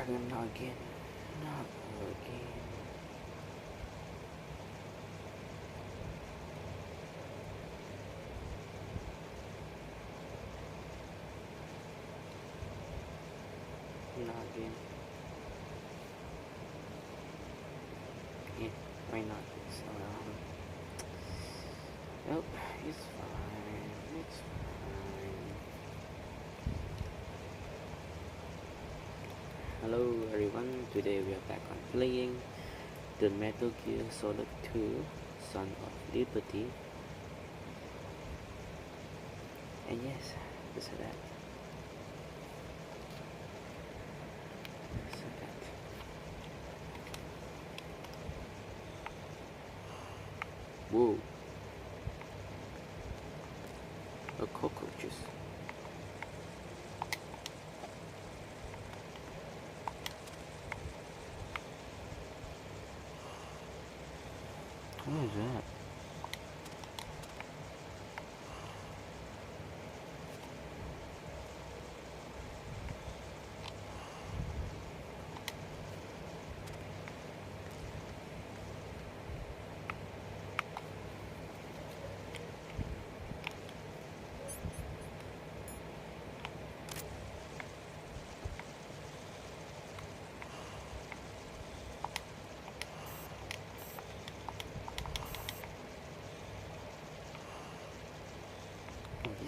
again, not again, not again. Not again. Yeah, why not? So, nope, it's fine, it's fine. Hello everyone, today we are back on playing the Metal Gear Solid 2 Son of Liberty. And yes, this is that. Whoa. A cockroaches. What is that?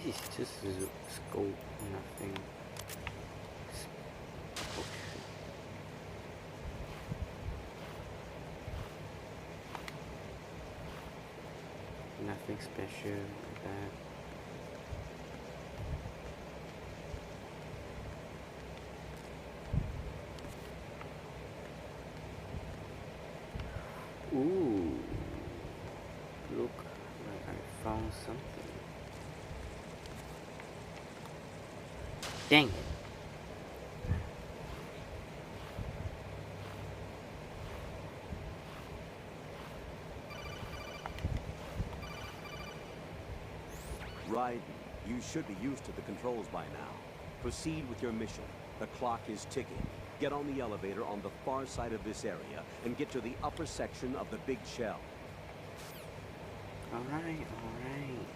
This is just a scope, nothing. Nothing special like that. Ooh, look like I found something. Dang it. Raiden, you should be used to the controls by now. Proceed with your mission. The clock is ticking. Get on the elevator on the far side of this area and get to the upper section of the big shell. Alright,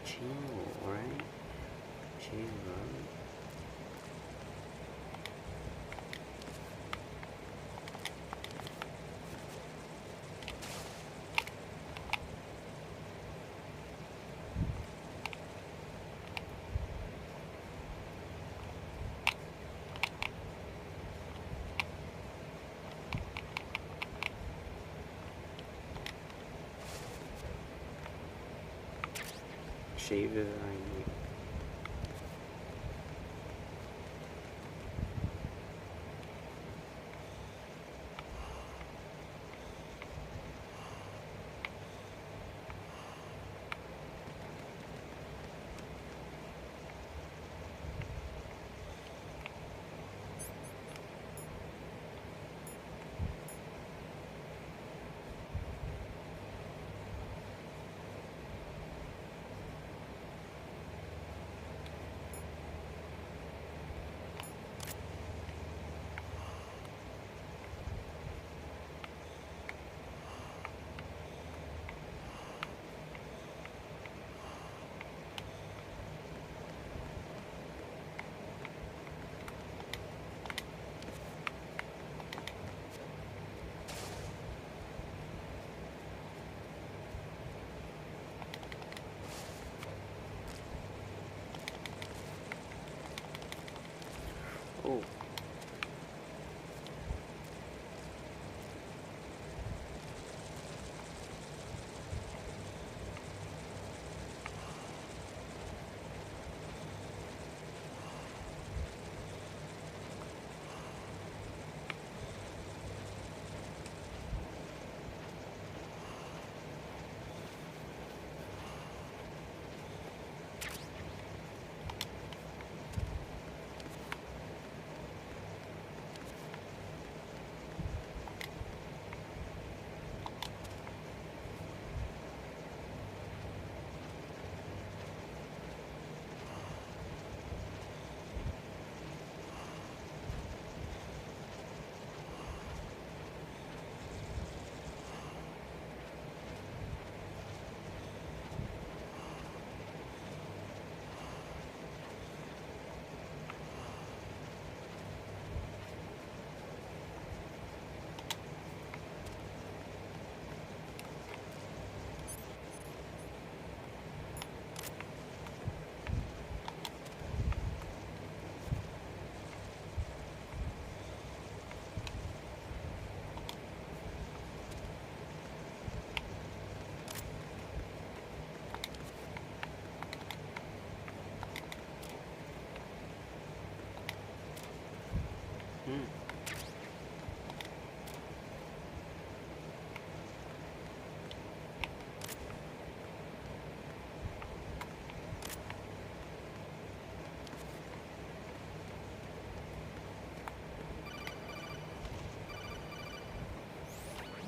chill, alright? Chill, right? Shaver, I need. Oh.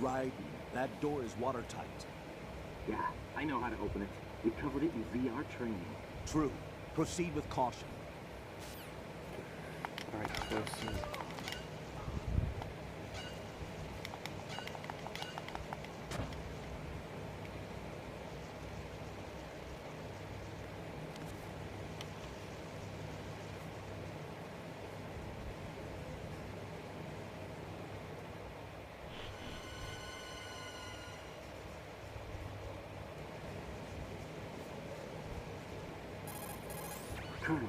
Raiden, that door is watertight. Yeah, I know how to open it. We covered it in VR training. True. Proceed with caution. Alright, proceed. Colonel,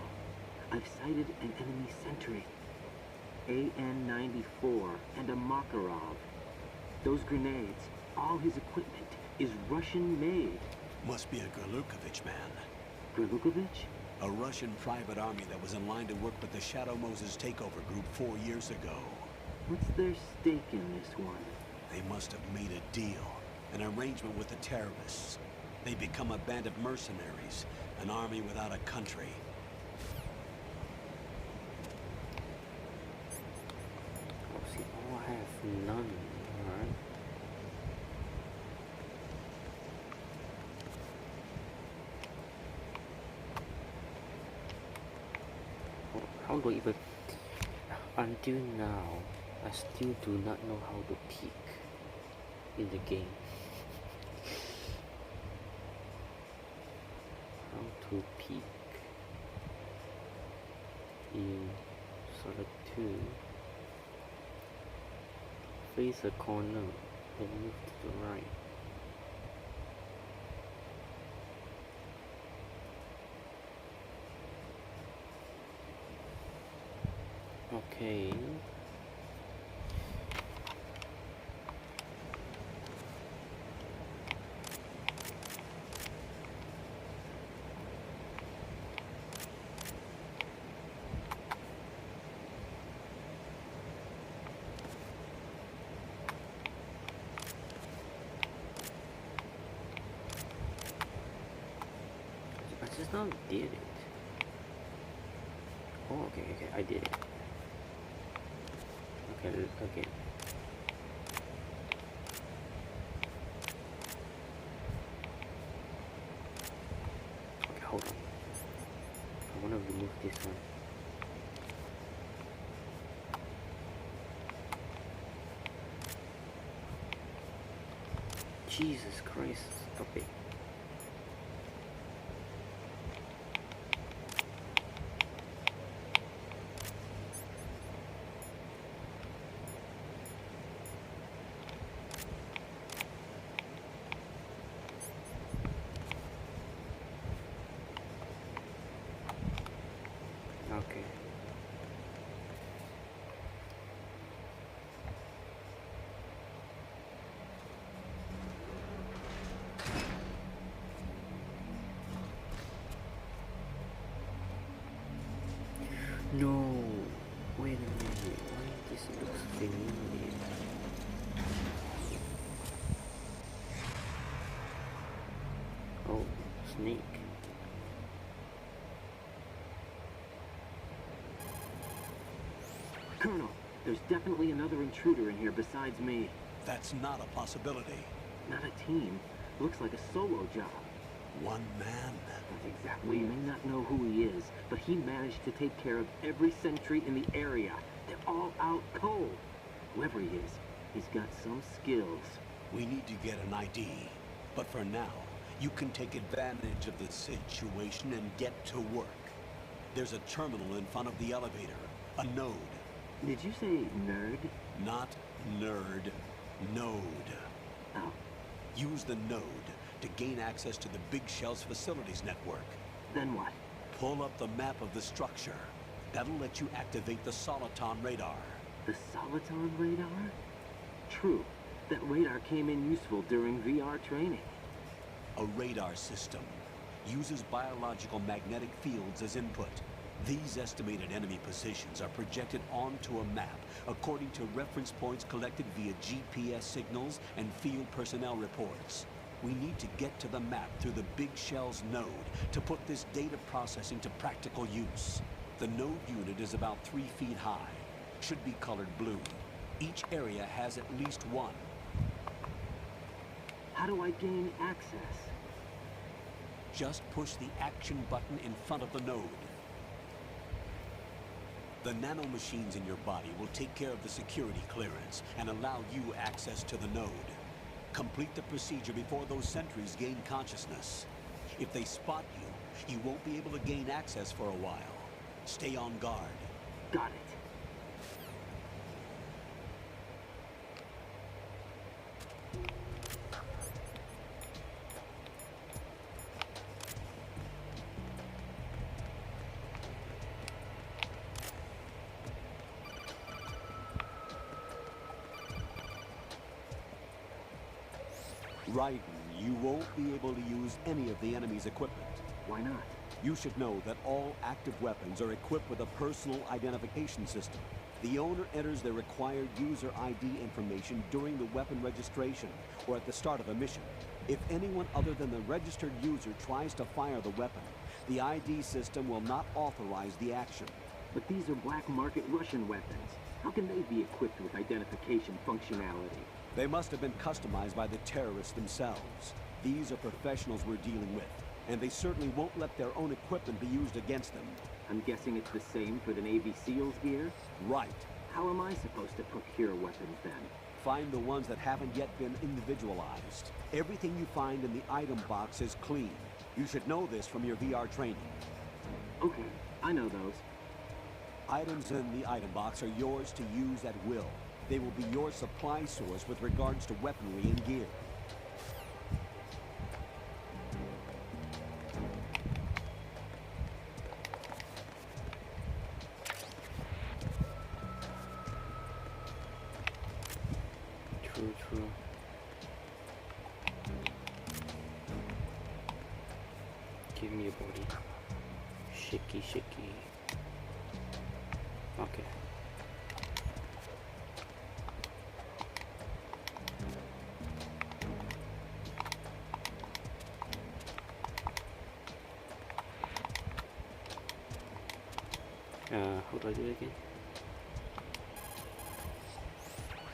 I've sighted an enemy sentry. AN-94 and a Makarov. Those grenades, all his equipment, is Russian-made. Must be a Gurlukovich man. Gurlukovich? A Russian private army that was in line to work with the Shadow Moses takeover group 4 years ago. What's their stake in this one? They must have made a deal, an arrangement with the terrorists. They become a band of mercenaries, an army without a country. Oh, see, oh, I have none. Alright. How do I even... Until now, I still do not know how to peek in the game. How to peek in Solid 2. Face a corner and move to the right. Okay. I just now did it. Oh, okay, I did it. Okay, again. Okay, hold on. I want to remove this one. Jesus Christ, stop it. Okay. No, wait a minute. Why this looks familiar? Oh, snake. Colonel, there's definitely another intruder in here besides me. That's not a possibility. Not a team. Looks like a solo job. One man? That's exactly. We may not know who he is, but he managed to take care of every sentry in the area. They're all out cold. Whoever he is, he's got some skills. We need to get an ID. But for now, you can take advantage of the situation and get to work. There's a terminal in front of the elevator. A node. Did you say nerd? Not nerd. Node. Oh. Use the node to gain access to the Big Shell's facilities network. Then what? Pull up the map of the structure. That'll let you activate the Soliton radar. The Soliton radar? True. That radar came in useful during VR training. A radar system uses biological magnetic fields as input. These estimated enemy positions are projected onto a map according to reference points collected via GPS signals and field personnel reports. We need to get to the map through the Big Shell's node to put this data processing to practical use. The node unit is about 3 feet high. Should be colored blue. Each area has at least one. How do I gain access? Just push the action button in front of the node. The nanomachines in your body will take care of the security clearance and allow you access to the node. Complete the procedure before those sentries gain consciousness. If they spot you, you won't be able to gain access for a while. Stay on guard. Got it. Raiden, you won't be able to use any of the enemy's equipment. Why not? You should know that all active weapons are equipped with a personal identification system. The owner enters their required user ID information during the weapon registration or at the start of a mission. If anyone other than the registered user tries to fire the weapon, the ID system will not authorize the action. But these are black market Russian weapons. How can they be equipped with identification functionality? They must have been customized by the terrorists themselves. These are professionals we're dealing with, and they certainly won't let their own equipment be used against them. I'm guessing it's the same for the Navy SEALs gear? Right. How am I supposed to procure weapons then? Find the ones that haven't yet been individualized. Everything you find in the item box is clean. You should know this from your VR training. Okay, I know those. Items in the item box are yours to use at will. They will be your supply source with regards to weaponry and gear. True. Give me a body. Shaky. Okay. How do I do it again?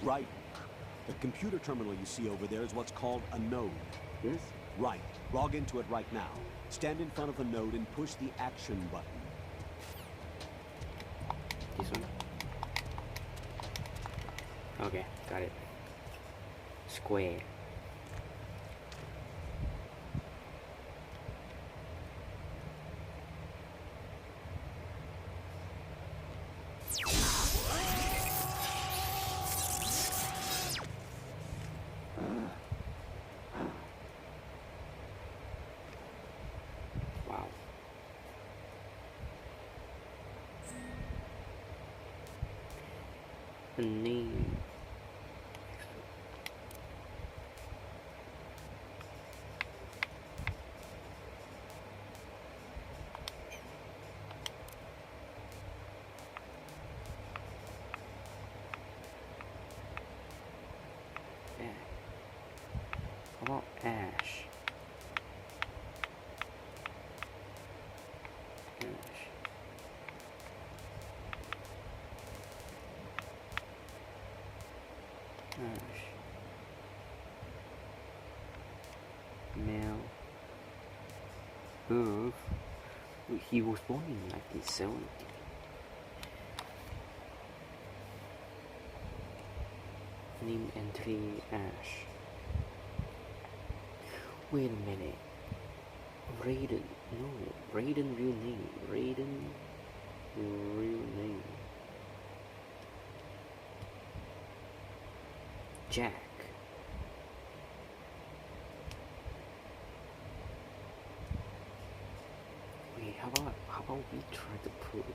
Right. The computer terminal you see over there is what's called a node. Yes? Right. Log into it right now. Stand in front of the node and push the action button. This one? Okay, got it. Square. Wow. The name. How about Ash? Ash. Mel. Irv. He was born in 1970. Name entry Ash. Wait a minute. Raiden. No. Raiden real name. Raiden real name. Jack. Wait, how about we try to put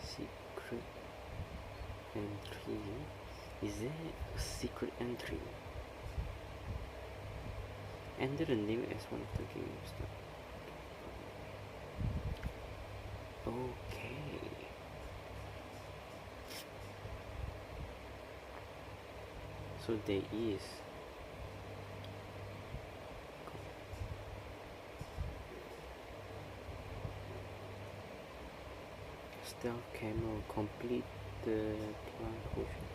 secret entry? Is there a secret entry? Enter the name as one of the games. Okay. So there is. Stealth camo, complete the plant potion.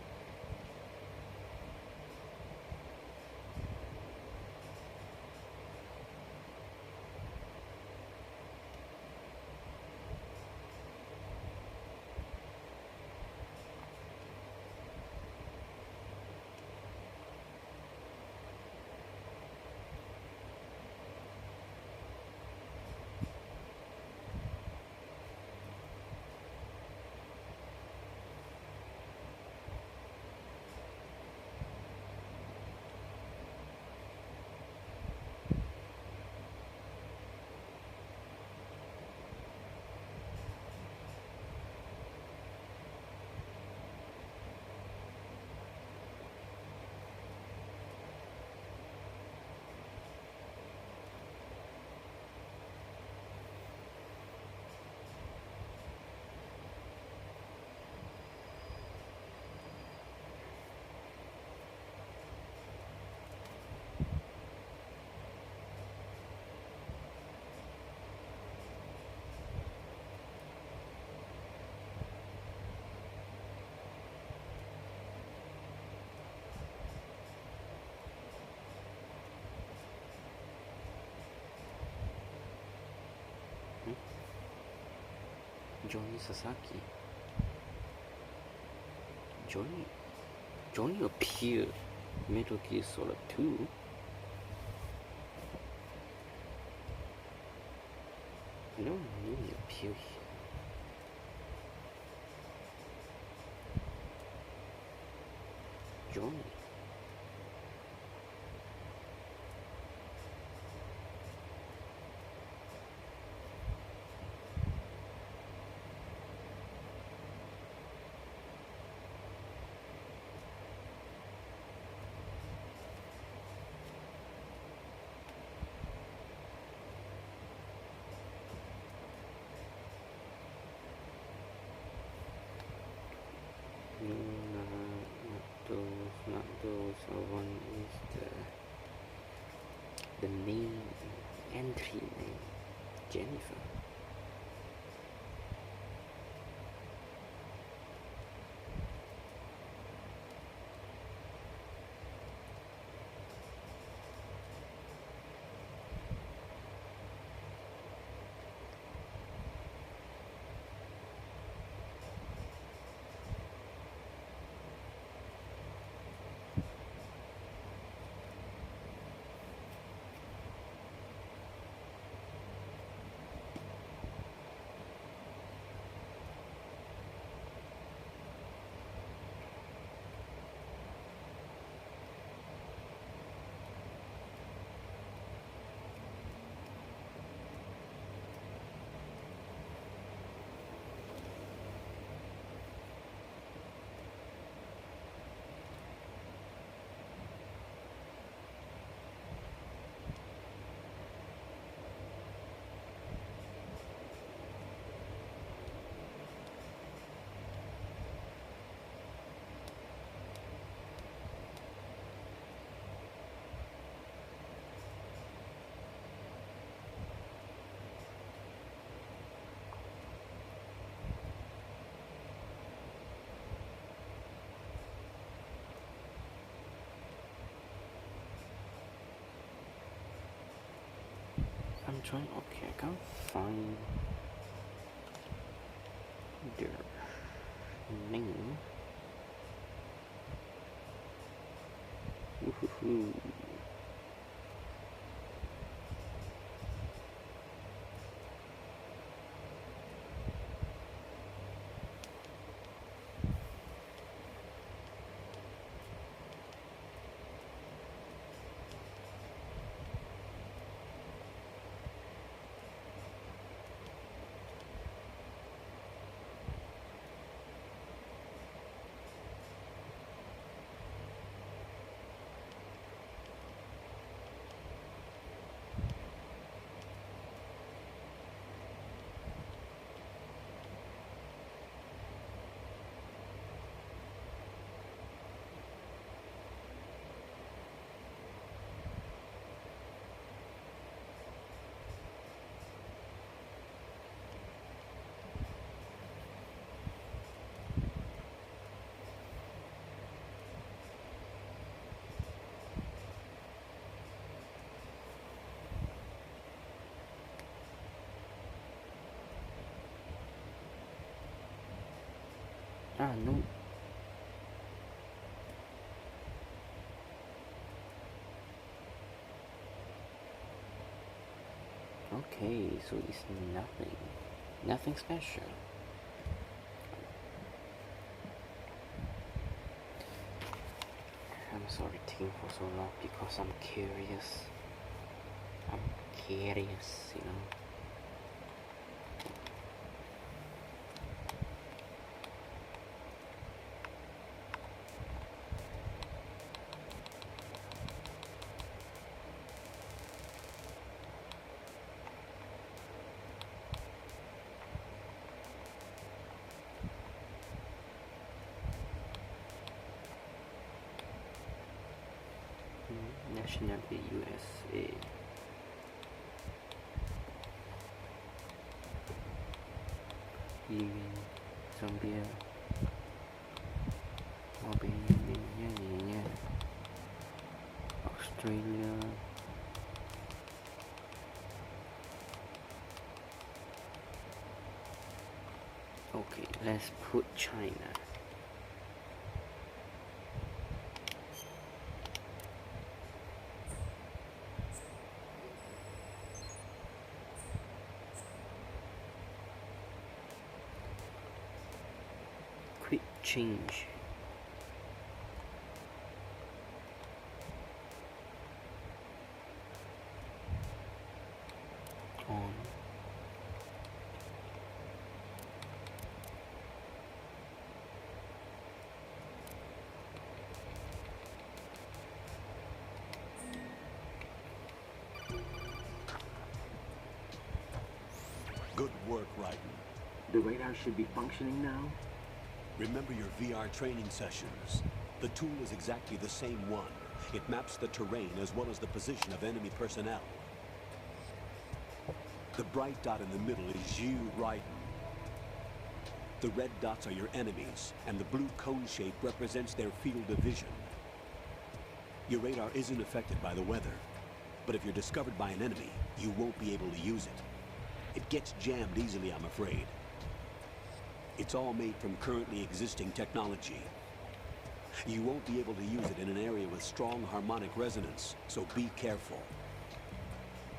Johnny Sasaki. Johnny appeared Metal Gear Solid 2. No one knew he appeared here. Johnny. No, not those. One is the main entry name, Jennifer. I'm trying. Okay, I can't find their name. Woohoo. Ah, no. Okay, so it's nothing. Nothing special. I'm sorry taking for so long because I'm curious. I'm curious, you know. Nationality USA. Yemen, Zambia, Albania, Australia. Okay, let's put China. Quick change. On. Good work, Raiden. The radar should be functioning now? Remember your VR training sessions. The tool is exactly the same one. It maps the terrain as well as the position of enemy personnel. The bright dot in the middle is you, Raiden. The red dots are your enemies, and the blue cone shape represents their field of vision. Your radar isn't affected by the weather, but if you're discovered by an enemy, you won't be able to use it. It gets jammed easily, I'm afraid. It's all made from currently existing technology. You won't be able to use it in an area with strong harmonic resonance, so be careful.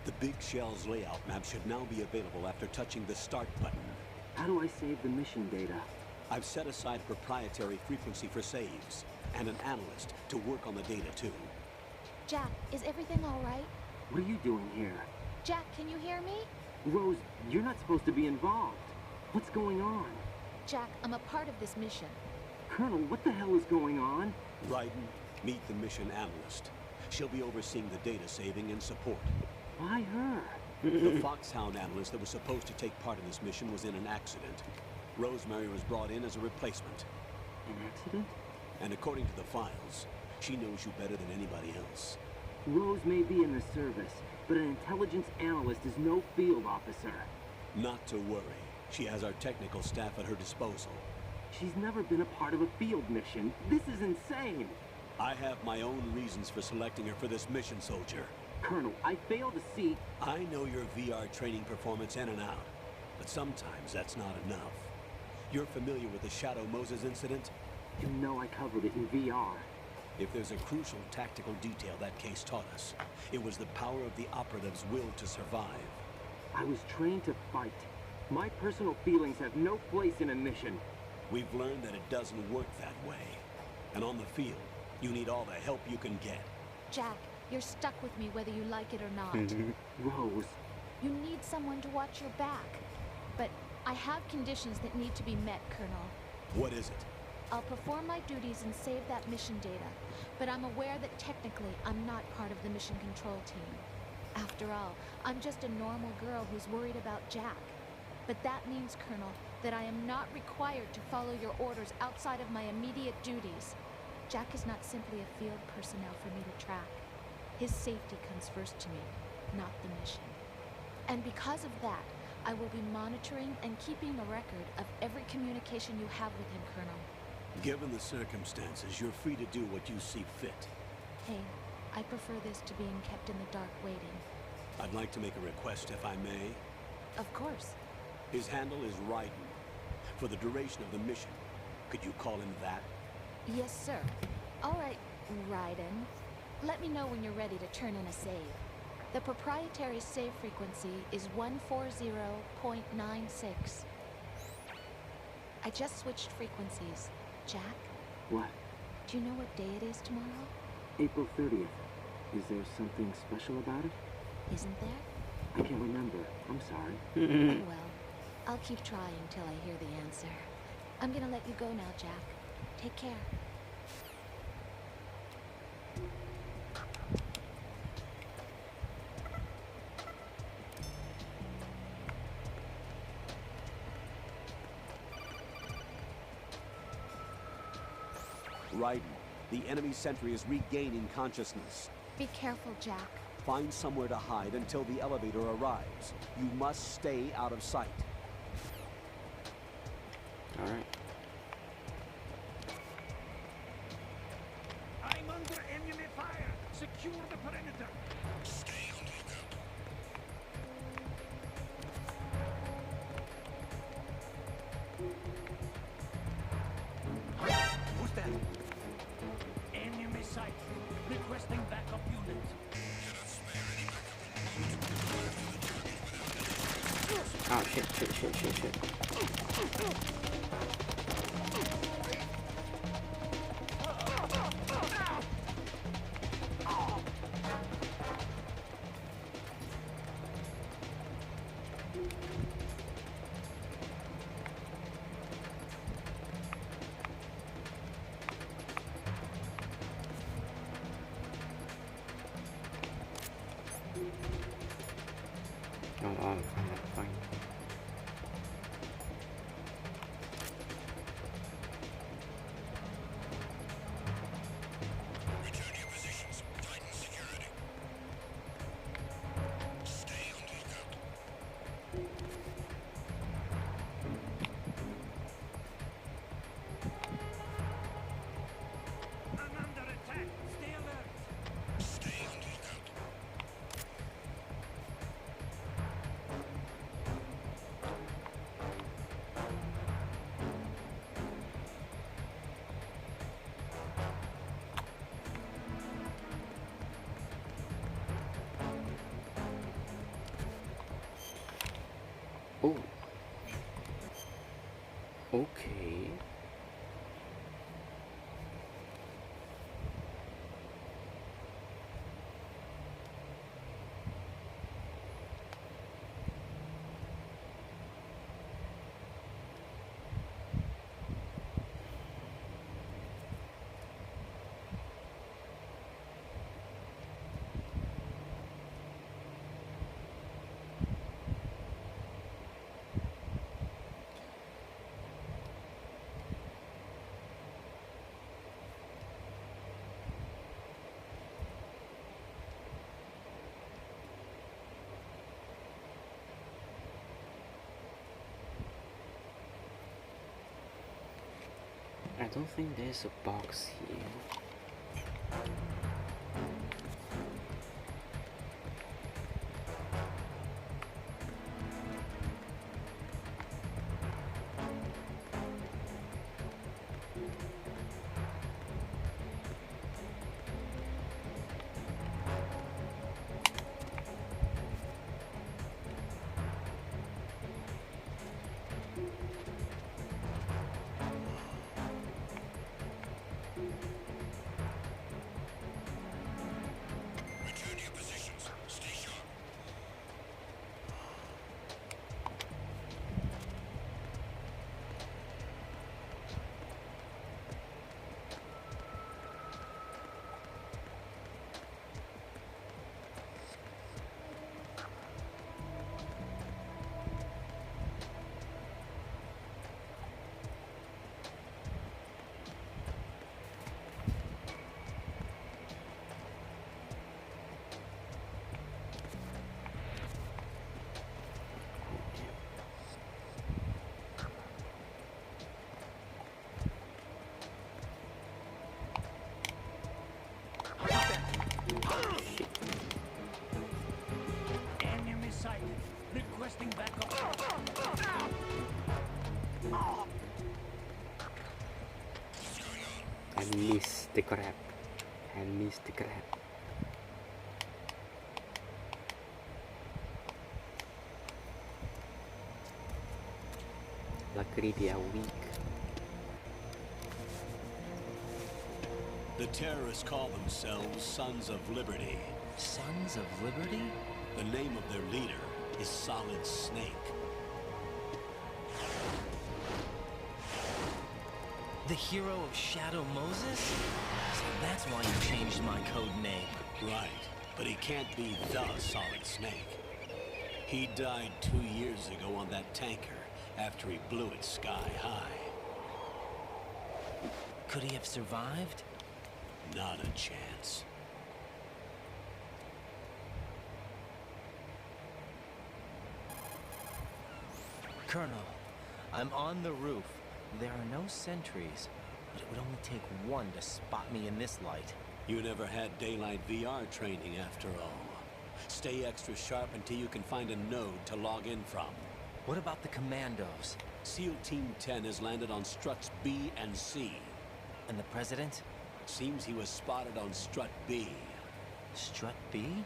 The Big Shell's layout map should now be available after touching the Start button. How do I save the mission data? I've set aside proprietary frequency for saves, and an analyst to work on the data too. Jack, is everything all right? What are you doing here? Jack, can you hear me? Rose, you're not supposed to be involved. What's going on? Jack, I'm a part of this mission. Colonel, what the hell is going on? Raiden, meet the mission analyst. She'll be overseeing the data saving and support. Why her? The Foxhound analyst that was supposed to take part in this mission was in an accident. Rosemary was brought in as a replacement. An accident? And according to the files, she knows you better than anybody else. Rose may be in the service, but an intelligence analyst is no field officer. Not to worry. She has our technical staff at her disposal. She's never been a part of a field mission. This is insane. I have my own reasons for selecting her for this mission, soldier. Colonel, I fail to see... I know your VR training performance in and out, but sometimes that's not enough. You're familiar with the Shadow Moses incident? You know I covered it in VR. If there's a crucial tactical detail that case taught us, it was the power of the operative's will to survive. I was trained to fight. My personal feelings have no place in a mission. We've learned that it doesn't work that way. And on the field, you need all the help you can get. Jack, you're stuck with me whether you like it or not. Rose, You need someone to watch your back. But I have conditions that need to be met, Colonel. What is it? I'll perform my duties and save that mission data, but I'm aware that technically I'm not part of the mission control team. After all, I'm just a normal girl who's worried about Jack. But that means, Colonel, that I am not required to follow your orders outside of my immediate duties. Jack is not simply a field personnel for me to track. His safety comes first to me, not the mission. And because of that, I will be monitoring and keeping a record of every communication you have with him, Colonel. Given the circumstances, you're free to do what you see fit. Hey, I prefer this to being kept in the dark waiting. I'd like to make a request, if I may. Of course. His handle is Raiden. For the duration of the mission, Could you call him that? Yes, sir. All right, Raiden. Let me know when you're ready to turn in a save. The proprietary save frequency is 140.96. I just switched frequencies. Jack, What? do you know what day it is tomorrow? April 30th. Is there something special about it? Isn't there? I can't remember. I'm sorry. Oh well. I'll keep trying till I hear the answer. I'm gonna let you go now, Jack. Take care. Raiden, the enemy sentry is regaining consciousness. Be careful, Jack. Find somewhere to hide until the elevator arrives. You must stay out of sight. All right. I'm under enemy fire. Secure the perimeter. Who's that? Enemy sight. Requesting backup unit. Oh shit. Oh, fine. I'm under attack. Stay alert. Oh. Okay. I don't think there's a box here. and miss the crab. And miss the crab. Luckily they are weak. The terrorists call themselves Sons of Liberty. Sons of Liberty? The name of their leader is Solid Snake. The hero of Shadow Moses? So that's why you changed my code name. Right, but he can't be the Solid Snake. He died 2 years ago on that tanker after he blew it sky high. Could he have survived? Not a chance. Colonel, I'm on the roof. There are no sentries, but it would only take one to spot me in this light. You never had daylight VR training after all. Stay extra sharp until you can find a node to log in from. What about the commandos? SEAL Team 10 has landed on struts B and C. And the president? Seems he was spotted on strut B. Strut B?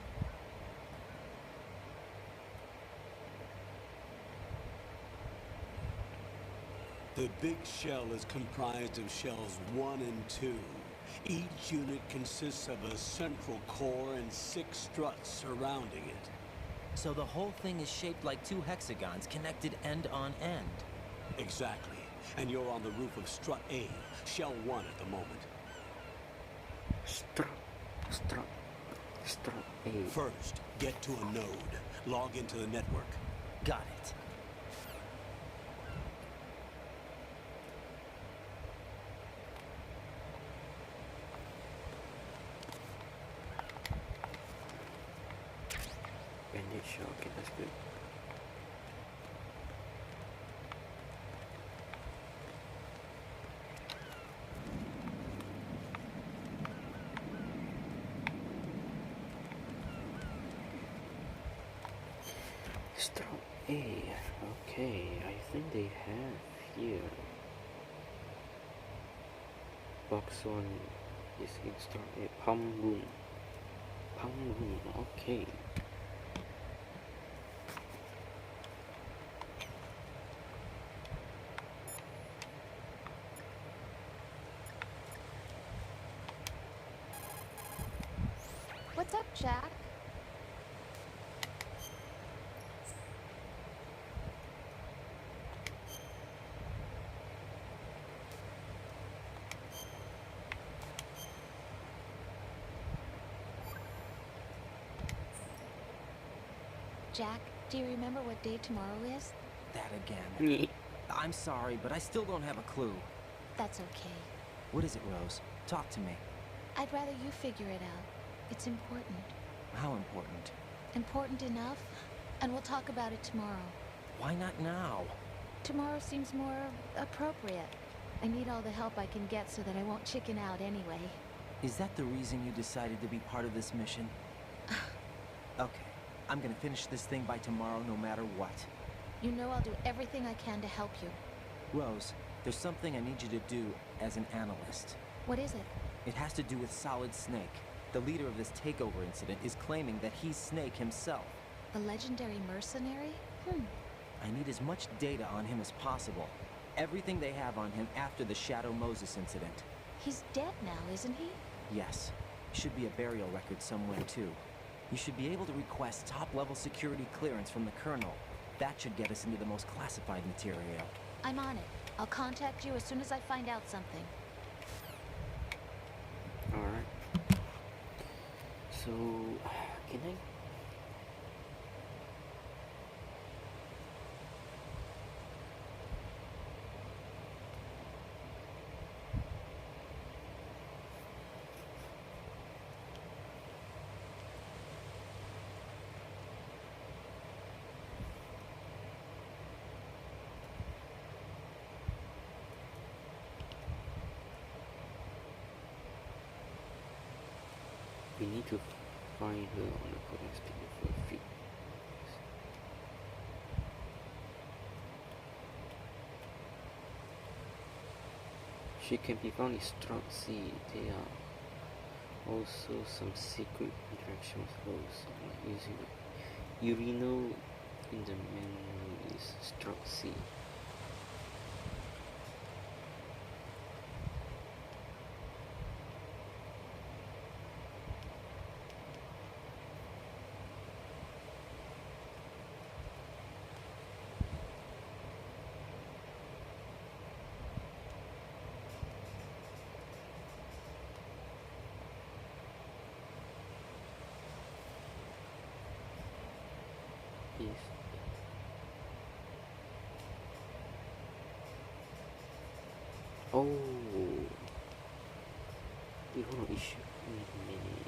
The big shell is comprised of shells 1 and 2. Each unit consists of a central core and 6 struts surrounding it. So the whole thing is shaped like 2 hexagons connected end on end. Exactly. And you're on the roof of strut A, shell 1 at the moment. Strut A. First, get to a node. Log into the network. Got it. Bandage, okay, that's good. Strut A, okay, I think they have here. Box 1 is in Strut A, pump room. Pump room, okay. What's up, Jack? Jack, do you remember what day tomorrow is? That again. I'm sorry, but I still don't have a clue. That's okay. What is it, Rose? Talk to me. I'd rather you figure it out. It's important. How important? Important enough? And we'll talk about it tomorrow. Why not now? Tomorrow seems more appropriate. I need all the help I can get so that I won't chicken out anyway. Is that the reason you decided to be part of this mission? Okay, I'm gonna finish this thing by tomorrow no matter what. You know I'll do everything I can to help you. Rose, there's something I need you to do as an analyst. What is it? It has to do with Solid Snake. The leader of this takeover incident is claiming that he's Snake himself. The legendary mercenary? I need as much data on him as possible. Everything they have on him after the Shadow Moses incident. He's dead now, isn't he? Yes. Should be a burial record somewhere, too. You should be able to request top-level security clearance from the Colonel. That should get us into the most classified material. I'm on it. I'll contact you as soon as I find out something. Alright. So, can I? We need to find her on the correct speed of her feet. She can be found in Strautsy. There are also some secret interaction with hosts, like using the urinal in the menu is Strautsy. Yes. Oh, wait, hold on, issue. Wait a minute.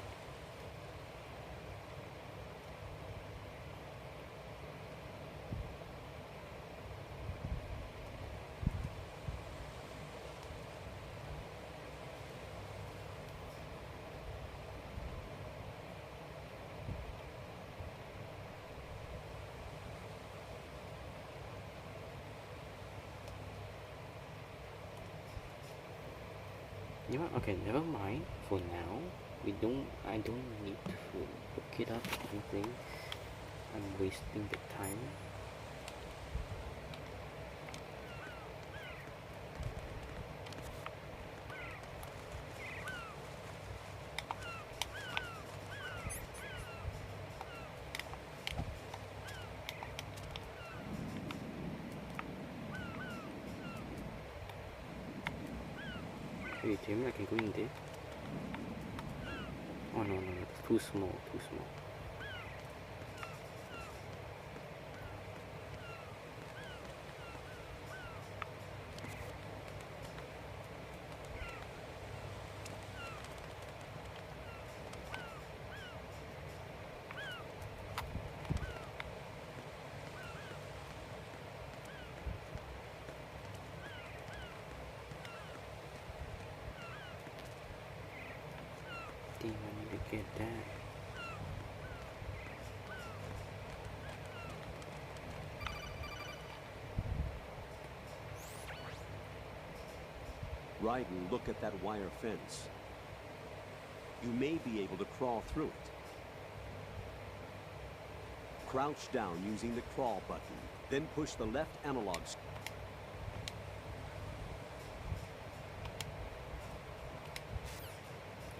You know, okay, never mind. For now, I don't need to look it up or anything. I'm wasting the time. Wait, tell me I can go in there? Oh no, it's too small, too small. Think I need to get that. Raiden, look at that wire fence. You may be able to crawl through it. Crouch down using the crawl button, then push the left analog stick.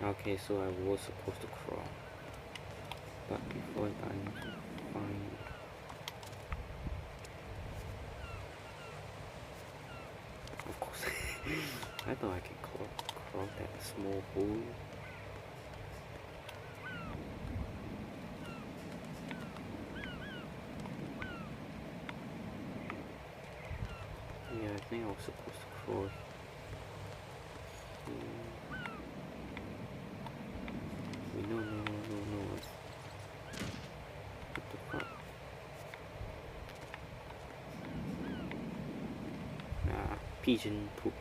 Okay, so I was supposed to crawl. But before that, I need to find... Of course. I thought I could crawl that small hole. Yeah, I think I was supposed to crawl here. No. What the fuck? Ah, pigeon poop.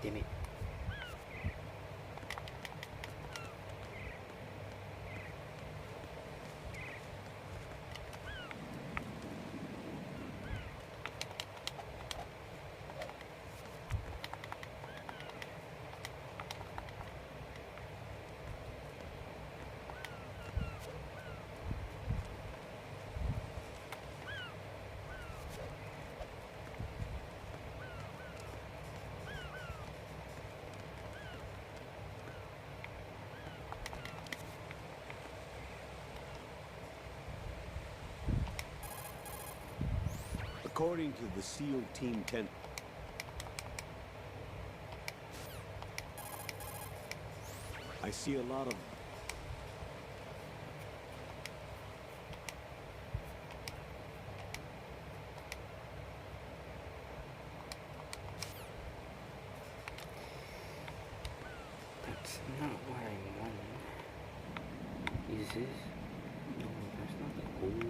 Damn it. According to the SEAL Team 10... I see a lot of... That's not this is? No, that's not the goal.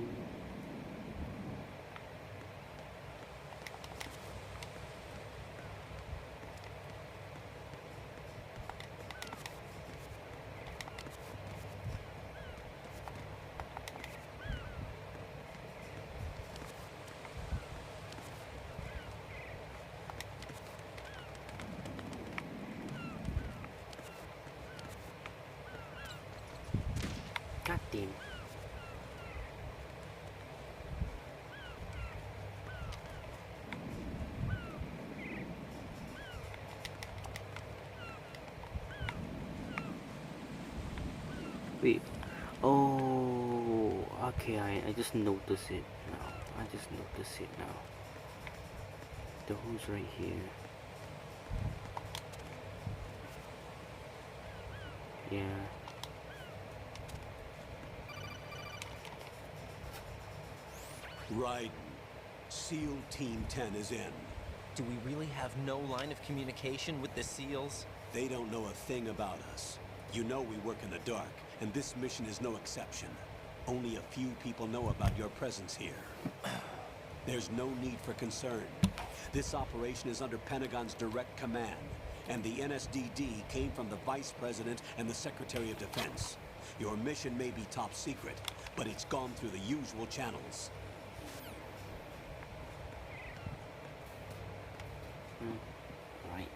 God damn. Wait. Oh, okay. I just noticed it now. I just noticed it now. The hole's right here. Yeah. Raiden, SEAL Team 10 is in. Do we really have no line of communication with the SEALs? They don't know a thing about us. You know we work in the dark, and this mission is no exception. Only a few people know about your presence here. There's no need for concern. This operation is under Pentagon's direct command, and the NSDD came from the Vice President and the Secretary of Defense. Your mission may be top secret, but it's gone through the usual channels. Right.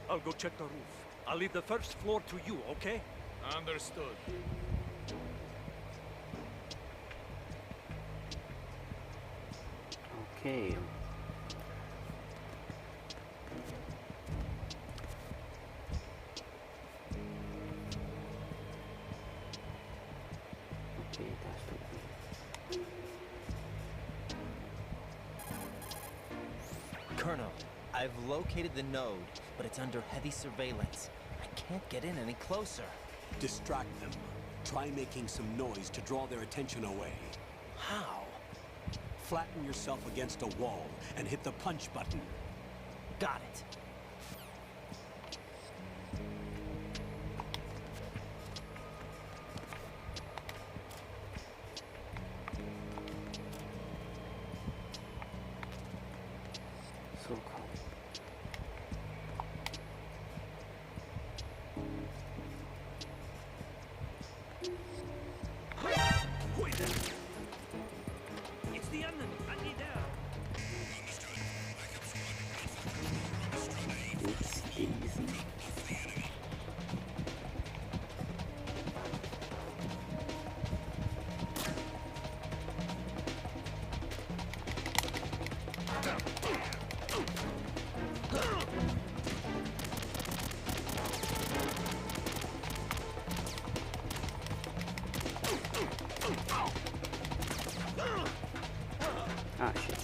I'll go check the roof. I'll leave the first floor to you, okay? Understood. Okay. Okay, that's the way. Colonel, I've located the node, but it's under heavy surveillance. I can't get in any closer. Distract them. Try making some noise to draw their attention away. How? Flatten yourself against a wall and hit the punch button. Got it. So calm. It's the enemy. I need help. It's easy. Ah, shit.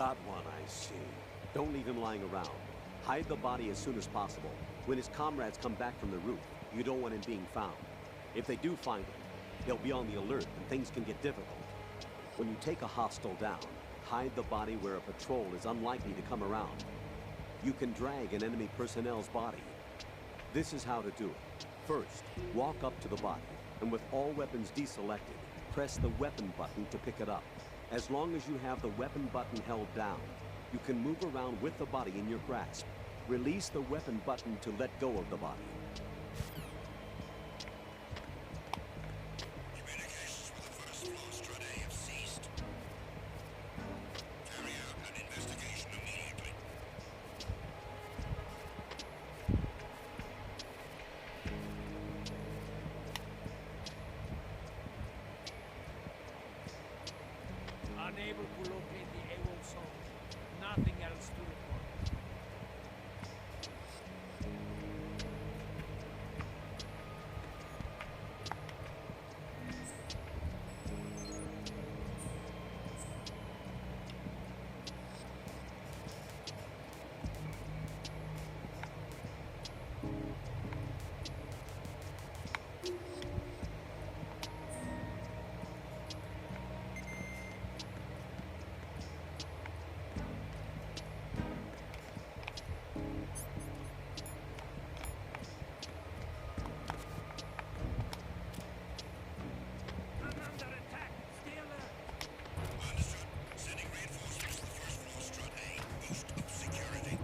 Got one, I see. Don't leave him lying around. Hide the body as soon as possible. When his comrades come back from the roof, you don't want him being found. If they do find him, they'll be on the alert and things can get difficult. When you take a hostile down, hide the body where a patrol is unlikely to come around. You can drag an enemy personnel's body. This is how to do it. First, walk up to the body, and with all weapons deselected, press the weapon button to pick it up. As long as you have the weapon button held down, you can move around with the body in your grasp. Release the weapon button to let go of the body. Communications with the first floor Strut A have ceased. Carry out an investigation immediately. Unable to locate the AWOL zone. Nothing else to report. I'm under attack. Stay alert. Understood. Sending reinforcements to the first floor Strut A. Boost up security.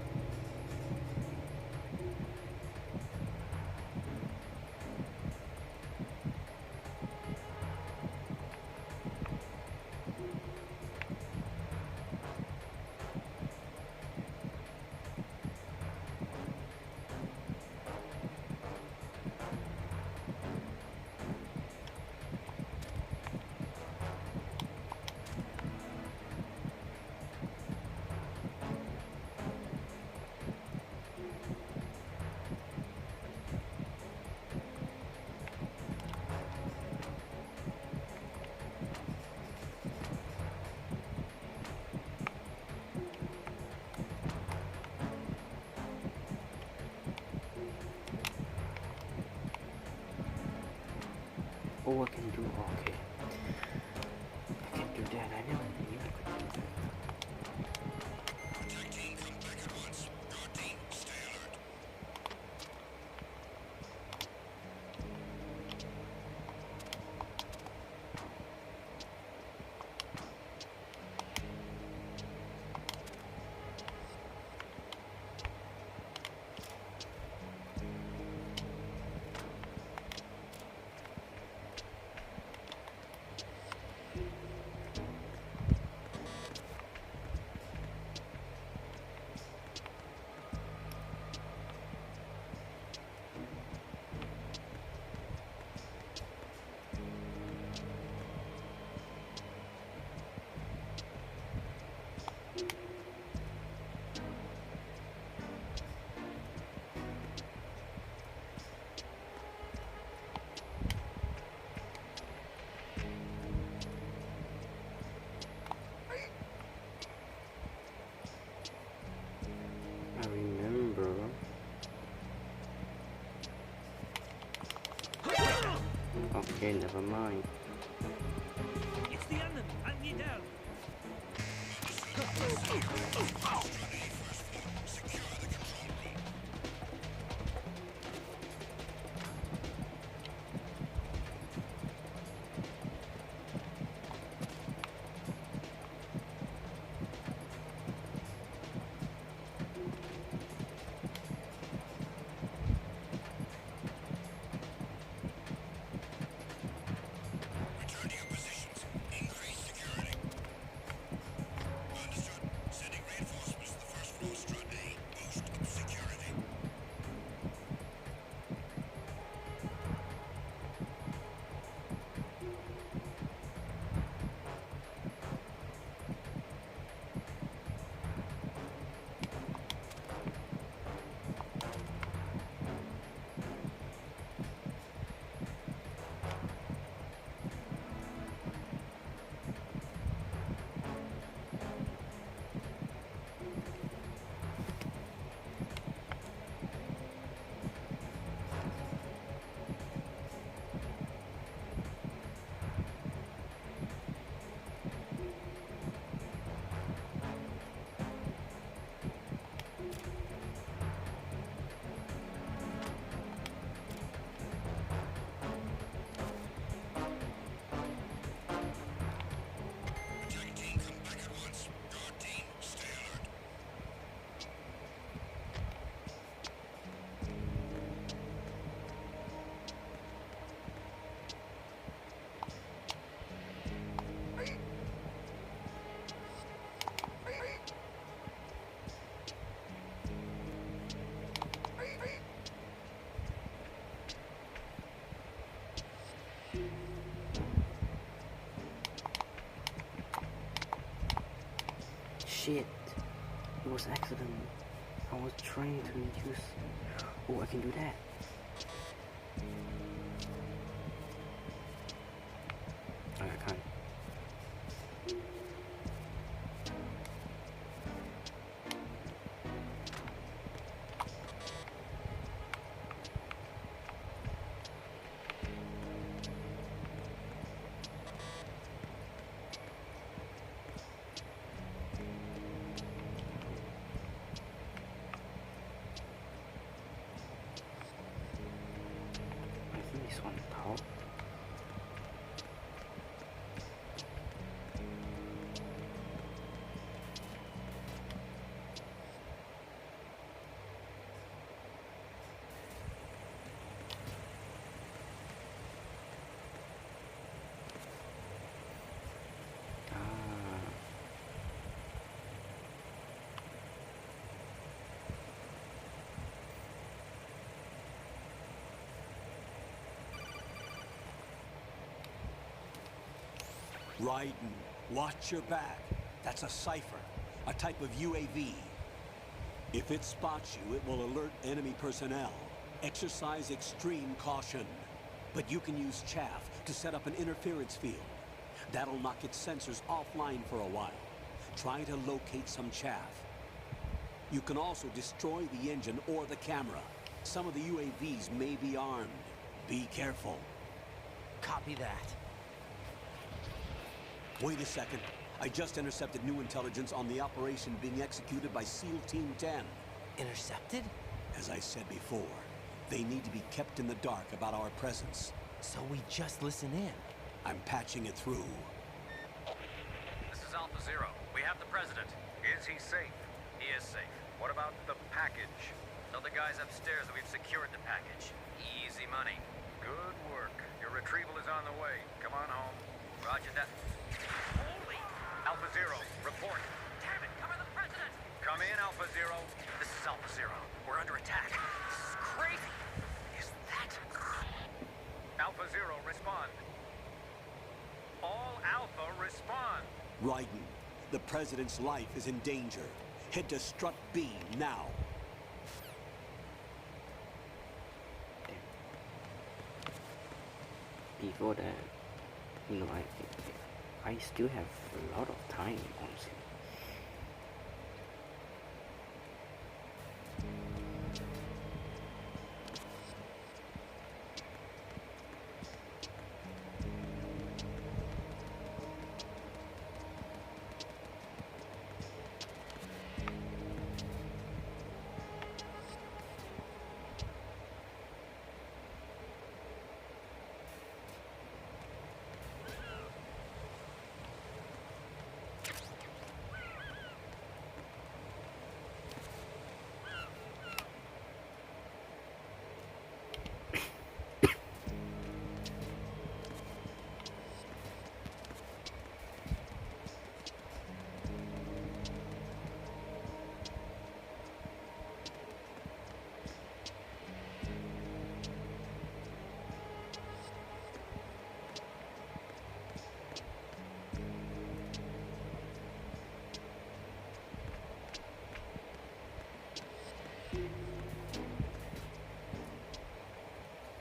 Oh, I can do. Okay. I can do that. I never knew I could do that. Attack team, come back at once. Guard team, stay alert. I remember. Okay, never mind. It's the enemy. Hunt me down. Return to your positions. Increase security. Understood. Sending reinforcements to the shit. It was accident. I was trying to use... Oh, I can do that. I can't. I think this one top. Ah. Raiden, watch your back. That's a cipher, a type of UAV. If it spots you, it will alert enemy personnel. Exercise extreme caution. But you can use chaff to set up an interference field. That'll knock its sensors offline for a while. Try to locate some chaff. You can also destroy the engine or the camera. Some of the UAVs may be armed. Be careful. Copy that. Wait a second. I just intercepted new intelligence on the operation being executed by SEAL Team 10. Intercepted? As I said before, they need to be kept in the dark about our presence. So we just listen in. I'm patching it through. This is Alpha Zero. We have the president. Is he safe? He is safe. What about the package? Tell the guys upstairs that we've secured the package. Easy money. Good work. Your retrieval is on the way. Come on home. Roger that. Holy! Alpha Zero, report. Damn it, cover the president! Come in, Alpha Zero. This is Alpha Zero. We're under attack. This is crazy. Is that... Alpha Zero, respond. All Alpha, respond. Raiden, the president's life is in danger. Head to Strut B now. Before that, you know, I still have a lot of time, honestly.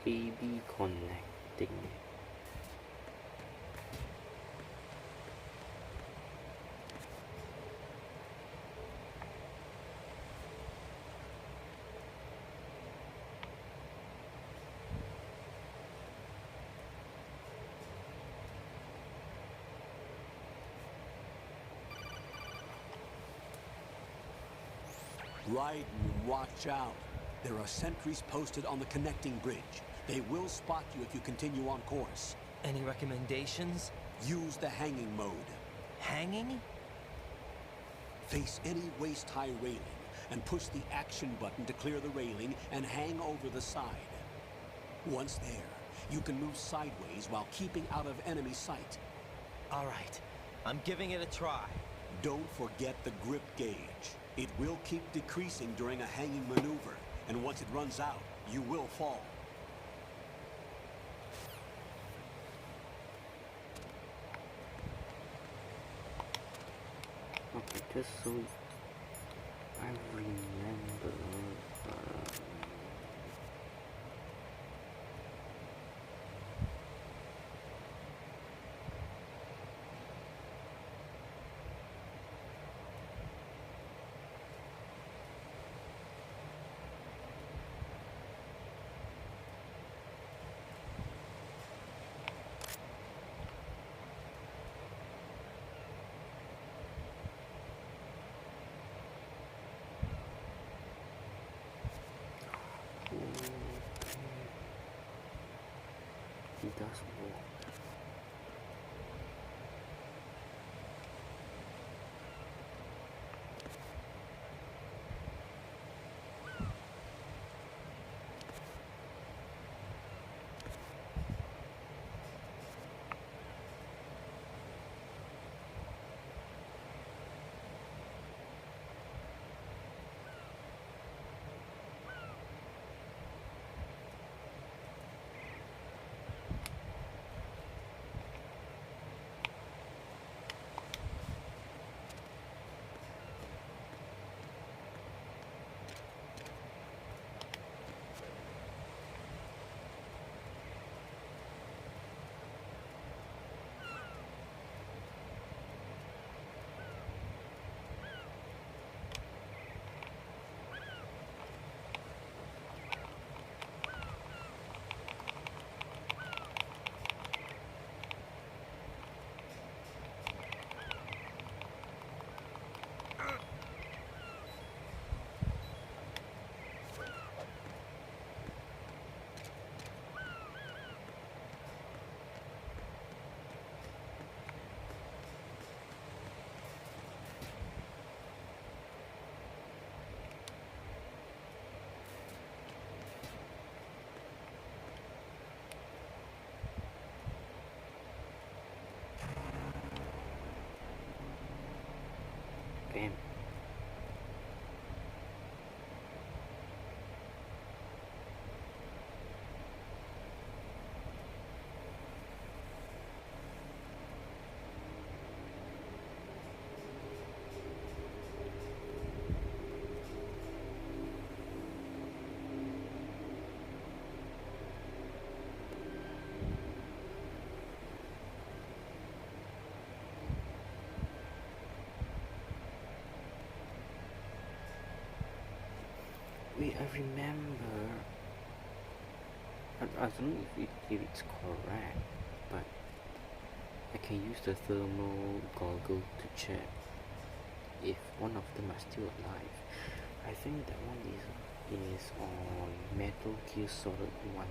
AB connecting. Raiden, watch out. There are sentries posted on the connecting bridge. They will spot you if you continue on course. Any recommendations? Use the hanging mode. Hanging? Face any waist-high railing and push the action button to clear the railing and hang over the side. Once there, you can move sideways while keeping out of enemy sight. All right. I'm giving it a try. Don't forget the grip gauge. It will keep decreasing during a hanging maneuver, and once it runs out, you will fall. Okay, just so I remember. He does walk. Bam. Wait, I remember. I don't know if it's correct, but I can use the thermal goggle to check if one of them are still alive. I think that one is on Metal Gear Solid 1.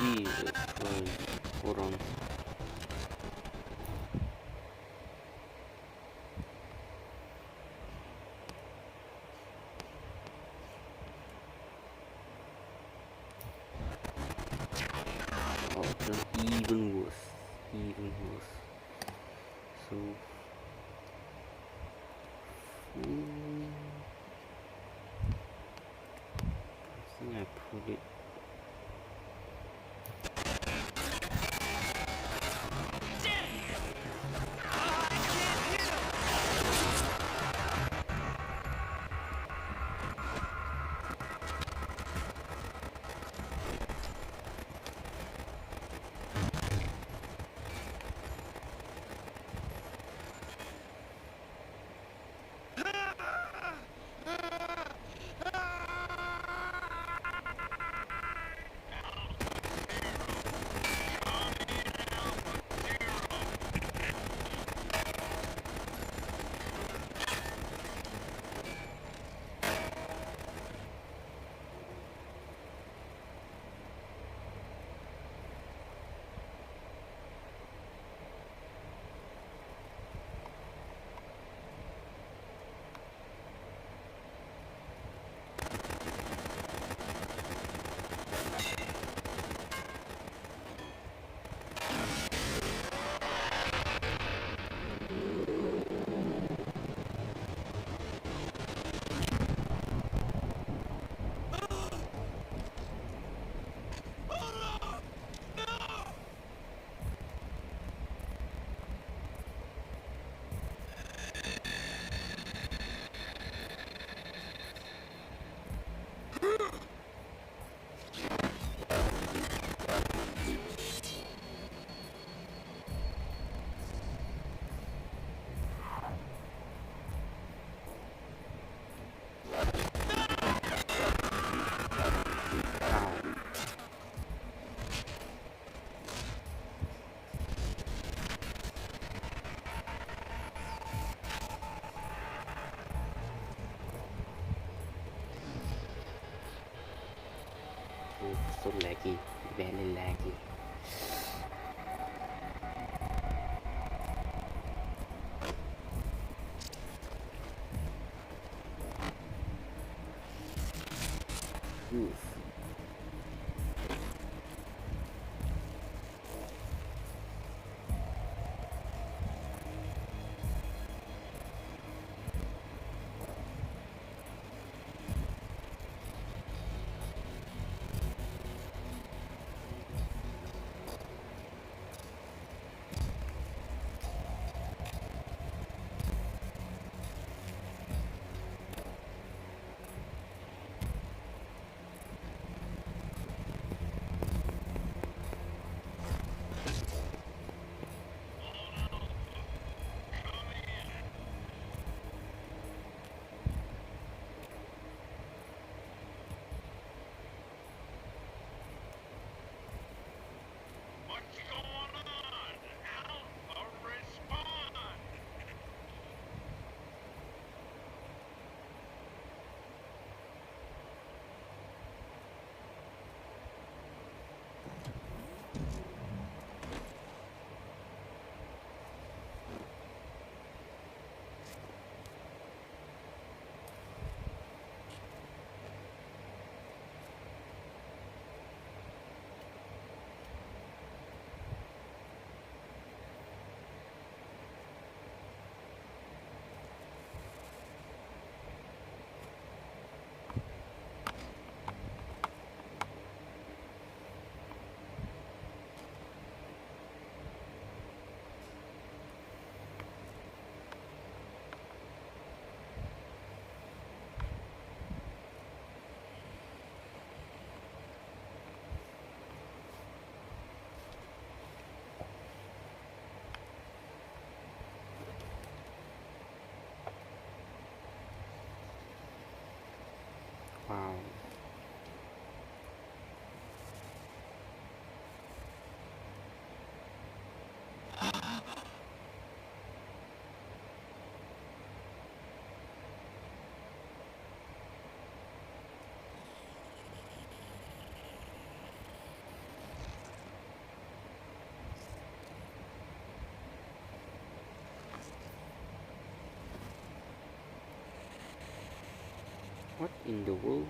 Jesus Christ, hold on. Oh, even worse. Even worse. So, I think I put it. so laggy, very laggy. Oof. What's going on? Alpha, respond! Wow. What in the world?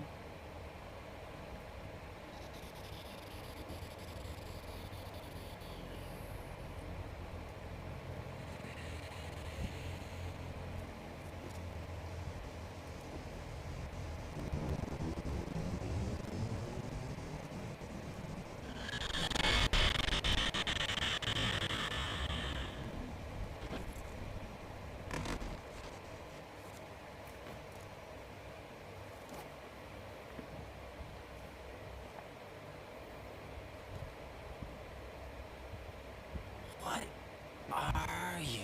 What are you?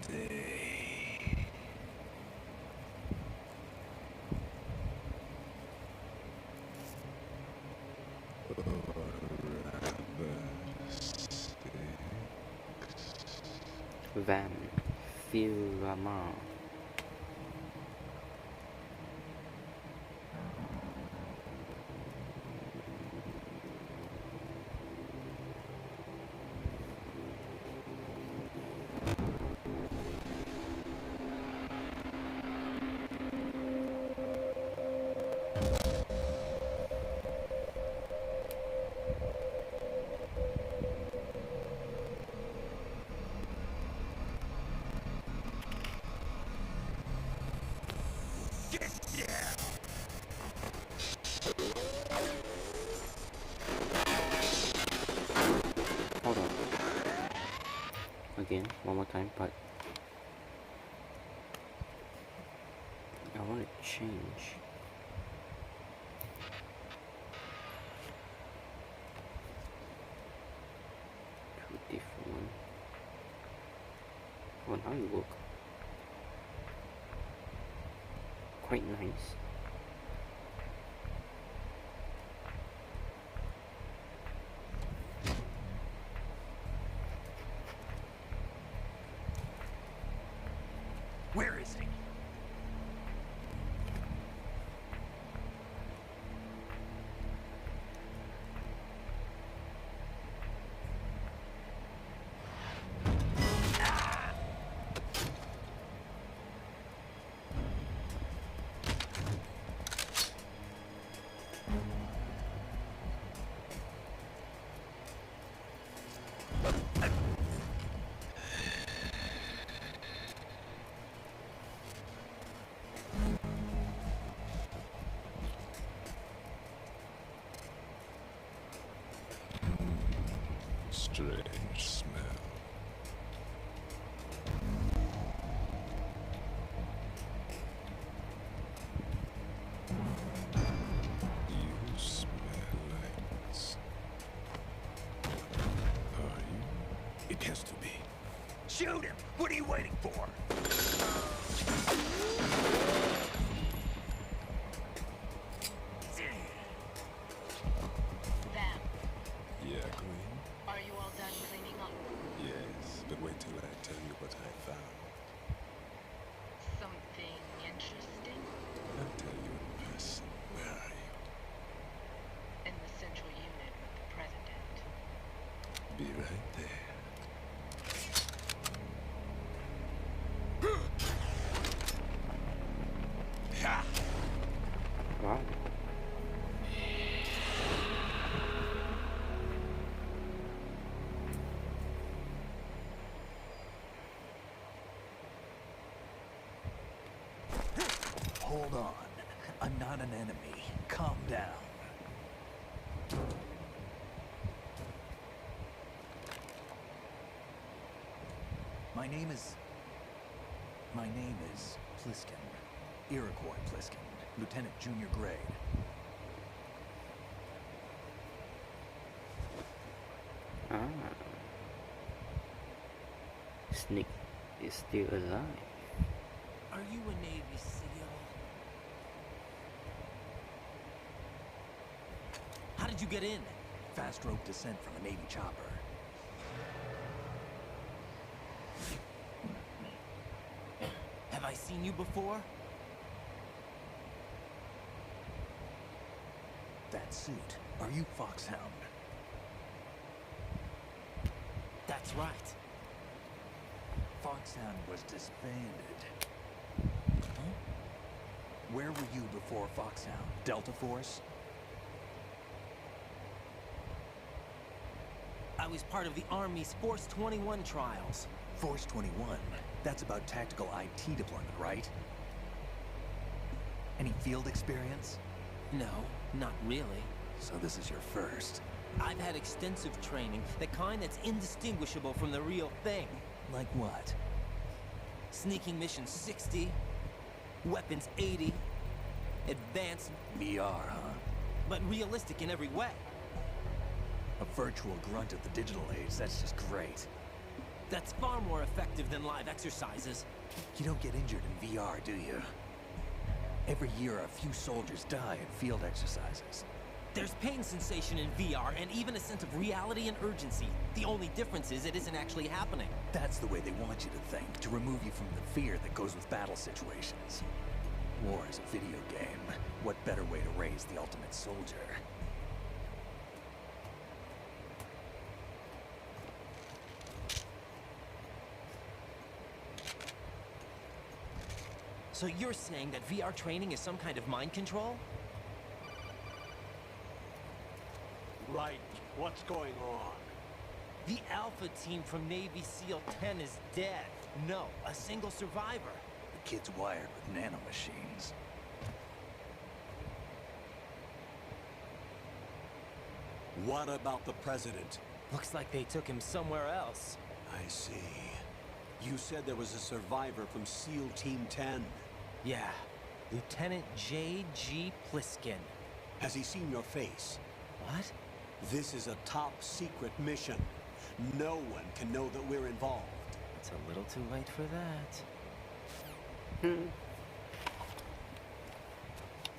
Today. Van Filama. Hold on. Again, one more time, but I want to change. on artwork. Quite nice. Where is he? Strange smell. You smell like Are you? It has to be. Shoot him! What are you waiting for? Vam, Yeah, Queen? are you all done cleaning up? Yes, but wait till I tell you what I found. Something interesting? I'll tell you in person. Where are you? In the central unit with the president. Be right there. Wow. Hold on. I'm not an enemy. Calm down. My name is Pliskin. Iroquois Pliskin. Lieutenant Junior Grade. Ah. Snake is still alive. Are you a Navy SEAL? How did you get in? Fast rope descent from a Navy chopper. Have I seen you before? That suit. Are you Foxhound? That's right. Foxhound was disbanded. Huh? Where were you before Foxhound? Delta Force? I was part of the Army's Force 21 trials. Force 21. That's about tactical IT deployment, right? Any field experience? No, not really. So this is your first. I've had extensive training, the kind that's indistinguishable from the real thing. Like what? Sneaking mission 60, weapons 80, advanced, VR, huh? but realistic in every way. A virtual grunt of the digital age, that's just great. That's far more effective than live exercises. You don't get injured in VR, do you? Every year, a few soldiers die in field exercises. There's pain sensation in VR and even a sense of reality and urgency. The only difference is it isn't actually happening. That's the way they want you to think, to remove you from the fear that goes with battle situations. War is a video game. What better way to raise the ultimate soldier? So you're saying that VR training is some kind of mind control? Right. What's going on? The Alpha team from Navy SEAL 10 is dead. No, a single survivor. The kid's wired with nanomachines. What about the president? Looks like they took him somewhere else. I see. You said there was a survivor from SEAL Team 10. Yeah, Lieutenant J.G. Pliskin. Has he seen your face? What? This is a top secret mission. No one can know that we're involved. It's a little too late for that.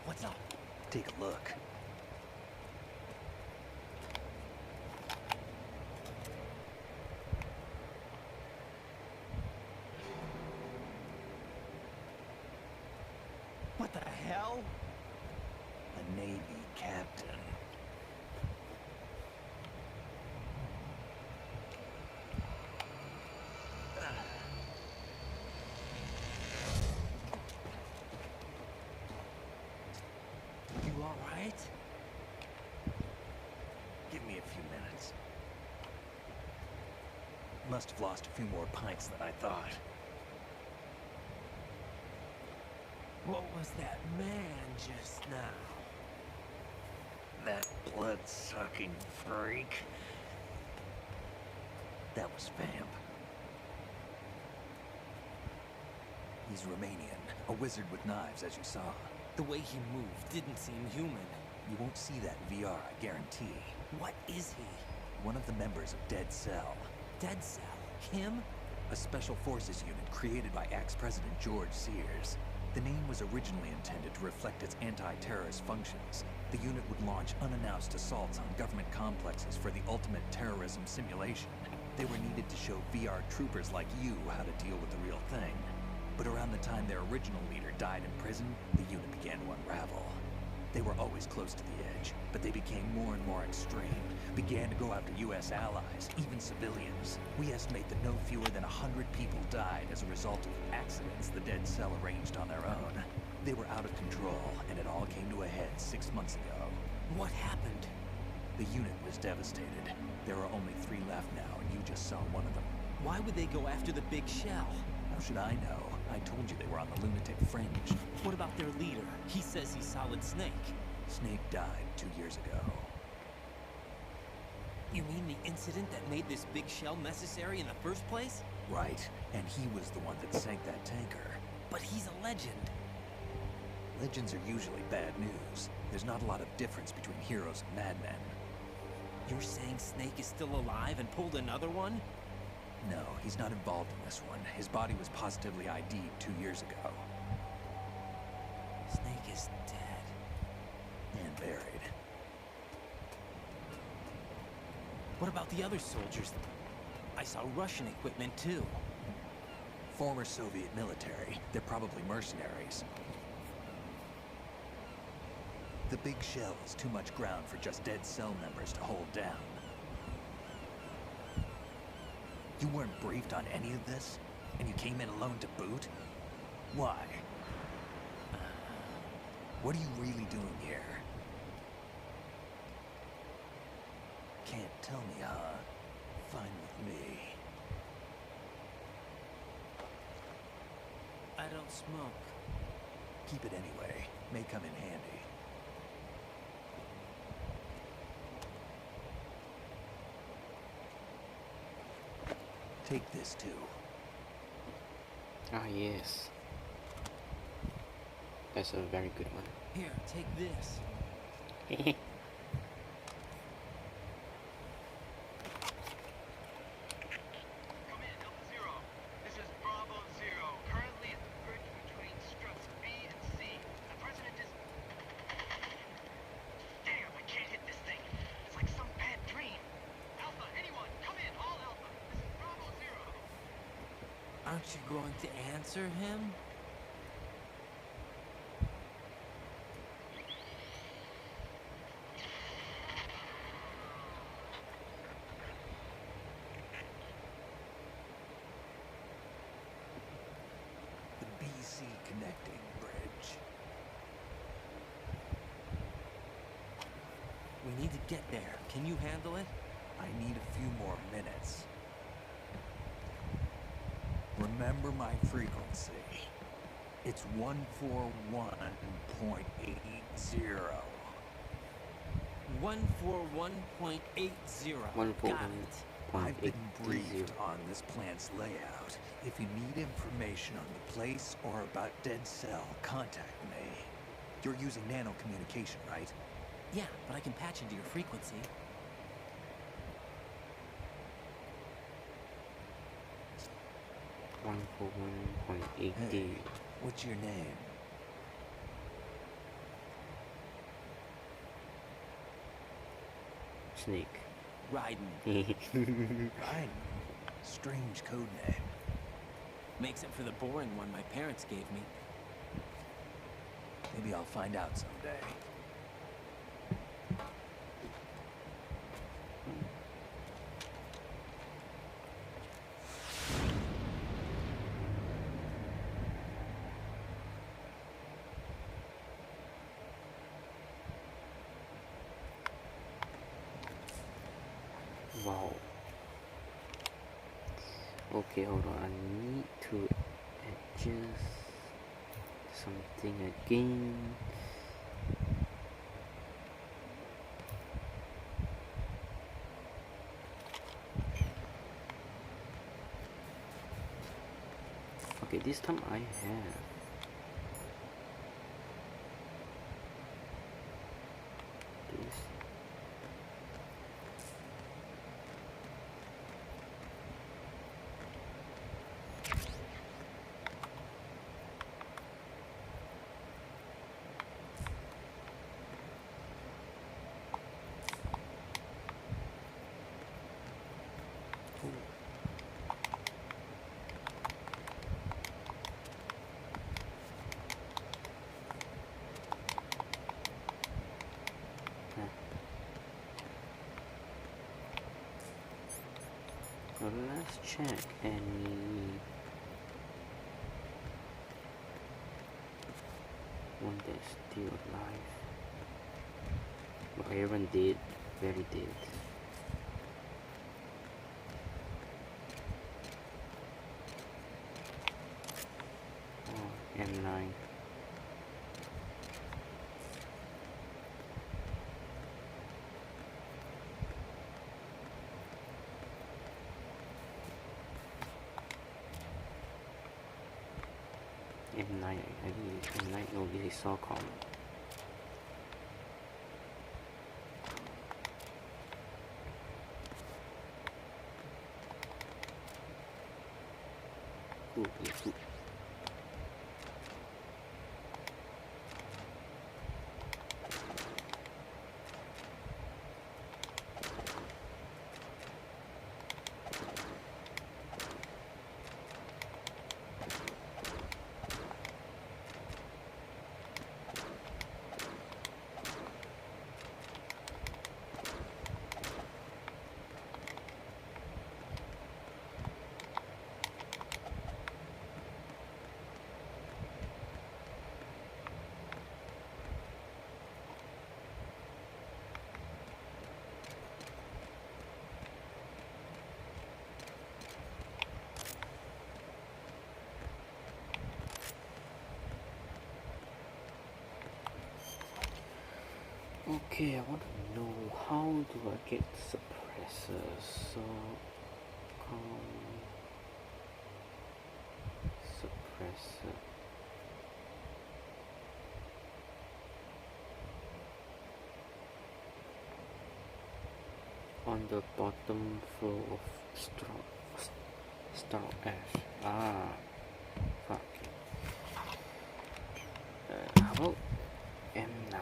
What's up? Take a look. What the hell? A Navy captain. You all right? Give me a few minutes. Must have lost a few more pints than I thought. What was that man just now? That blood-sucking freak. That was Vamp. He's Romanian, a wizard with knives, as you saw. The way he moved didn't seem human. You won't see that in VR, I guarantee. What is he? One of the members of Dead Cell. Dead Cell? Him? A special forces unit created by ex-President George Sears. The name was originally intended to reflect its anti-terrorist functions. The unit would launch unannounced assaults on government complexes for the ultimate terrorism simulation. They were needed to show VR troopers like you how to deal with the real thing. But around the time their original leader died in prison, the unit began to unravel. They were always close to the edge, but they became more and more extreme, began to go after US allies, even civilians. We estimate that no fewer than 100 people died as a result of accidents the Dead Cell arranged on their own. They were out of control, and it all came to a head 6 months ago. What happened? The unit was devastated. There are only 3 left now, and you just saw one of them. Why would they go after the big shell? How should I know? I told you they were on the lunatic fringe. What about their leader? He says he's Solid Snake. Snake died 2 years ago. You mean the incident that made this big shell necessary in the first place? Right, and he was the one that sank that tanker. But he's a legend. Legends are usually bad news. There's not a lot of difference between heroes and madmen. You're saying Snake is still alive and pulled another one? No, he's not involved in this one. His body was positively ID'd 2 years ago. Snake is dead. And buried. What about the other soldiers? I saw Russian equipment too. Former Soviet military. They're probably mercenaries. The big shell is too much ground for just Dead Cell members to hold down. You weren't briefed on any of this? And you came in alone to boot? Why? What are you really doing here? Can't tell me, huh? Fine with me. I don't smoke. Keep it anyway. May come in handy. Take this too. Ah, yes. That's a very good one. Here, take this. Come in, Alpha Zero. This is Bravo Zero. Currently at the bridge between struts B and C. The president is... Damn, I can't hit this thing. It's like some bad dream. Alpha, anyone, come in, all Alpha. This is Bravo Zero. Aren't you going to answer him? The BC connecting bridge. We need to get there. Can you handle it? I need a few more minutes. Remember my frequency. It's 141.80. 141.80. Got it. I've been briefed on this plant's layout. If you need information on the place or about Dead Cell, contact me. You're using nano communication, right? Yeah, but I can patch into your frequency. 141.80. Hey, what's your name? Snake. Raiden. Raiden. Strange code name. Makes it for the boring one my parents gave me. Maybe I'll find out someday. Wow. Okay, hold on. I need to adjust something again. Okay, this time I have this. So let's check any one that's still alive. But everyone dead, very dead. Oh, M9. M9, I use M9, no, this is Solcom. Cool, cool. Okay, I want to know how do I get suppressors. So, suppressor. On the bottom floor of Star Ash. Ah, fuck. How about M9?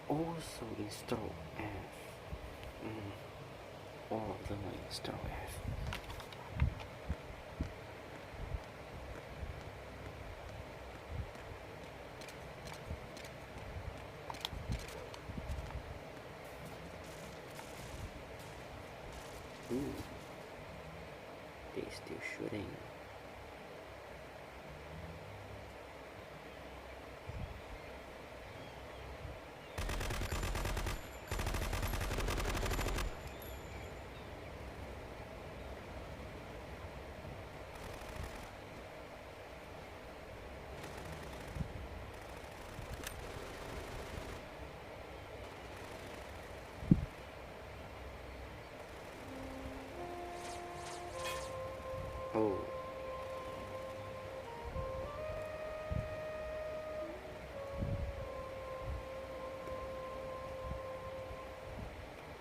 Also install F. All of them are install F. Ooh. They still shooting.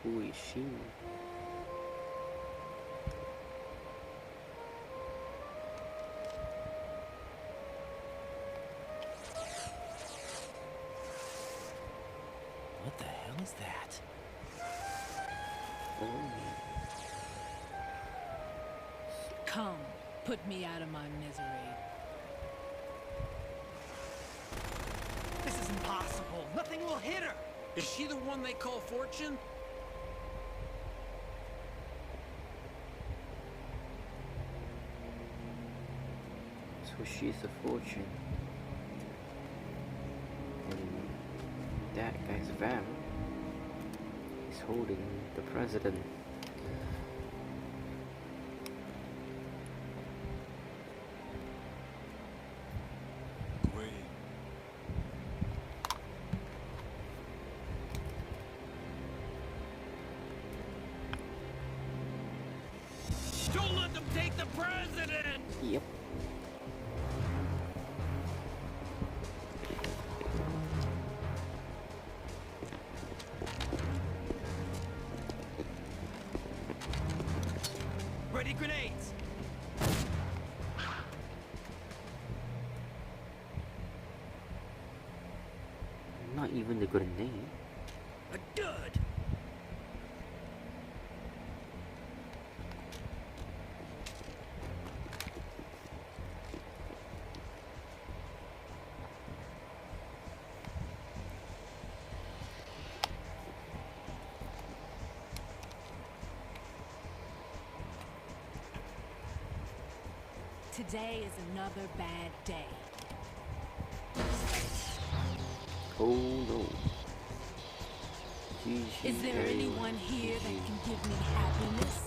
Who is she? What the hell is that? Oh, Come, put me out of my misery. This is impossible. Nothing will hit her. Is she the one they call Fortune? so she's a fortune. And that guy's Vam. He's holding the president. Queen. Don't let them take the president! Yep. Ready grenades! Not even the grenade. Good! Today is another bad day. Oh no. GG, Is there anyone here that GG. can give me happiness?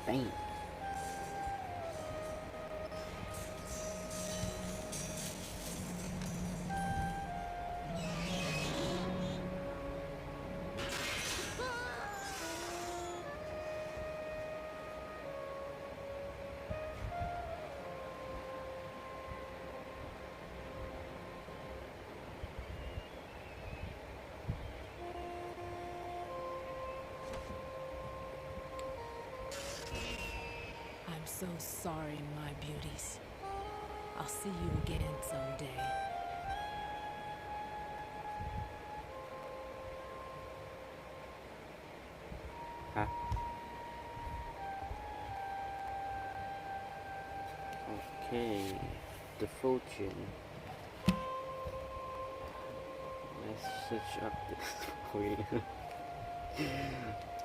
Bang. I'm so sorry, my beauties. I'll see you again someday. Huh? Okay, the fortune. Let's search up the story.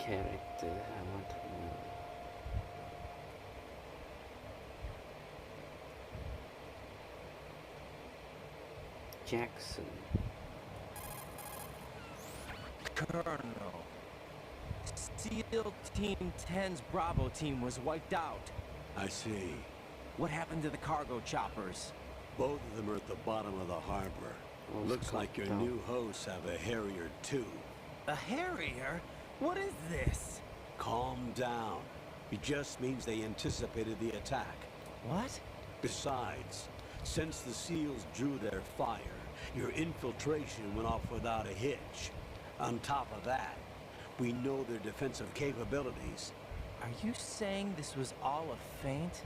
Character, I want to know. Jackson. Colonel. SEAL Team 10's Bravo team was wiped out. I see. What happened to the cargo choppers? Both of them are at the bottom of the harbor. Oh, Looks like your down. new hosts have a Harrier too. A Harrier? What is this? Calm down. It just means they anticipated the attack. What? Besides, since the SEALs drew their fire, your infiltration went off without a hitch. On top of that, we know their defensive capabilities. Are you saying this was all a feint?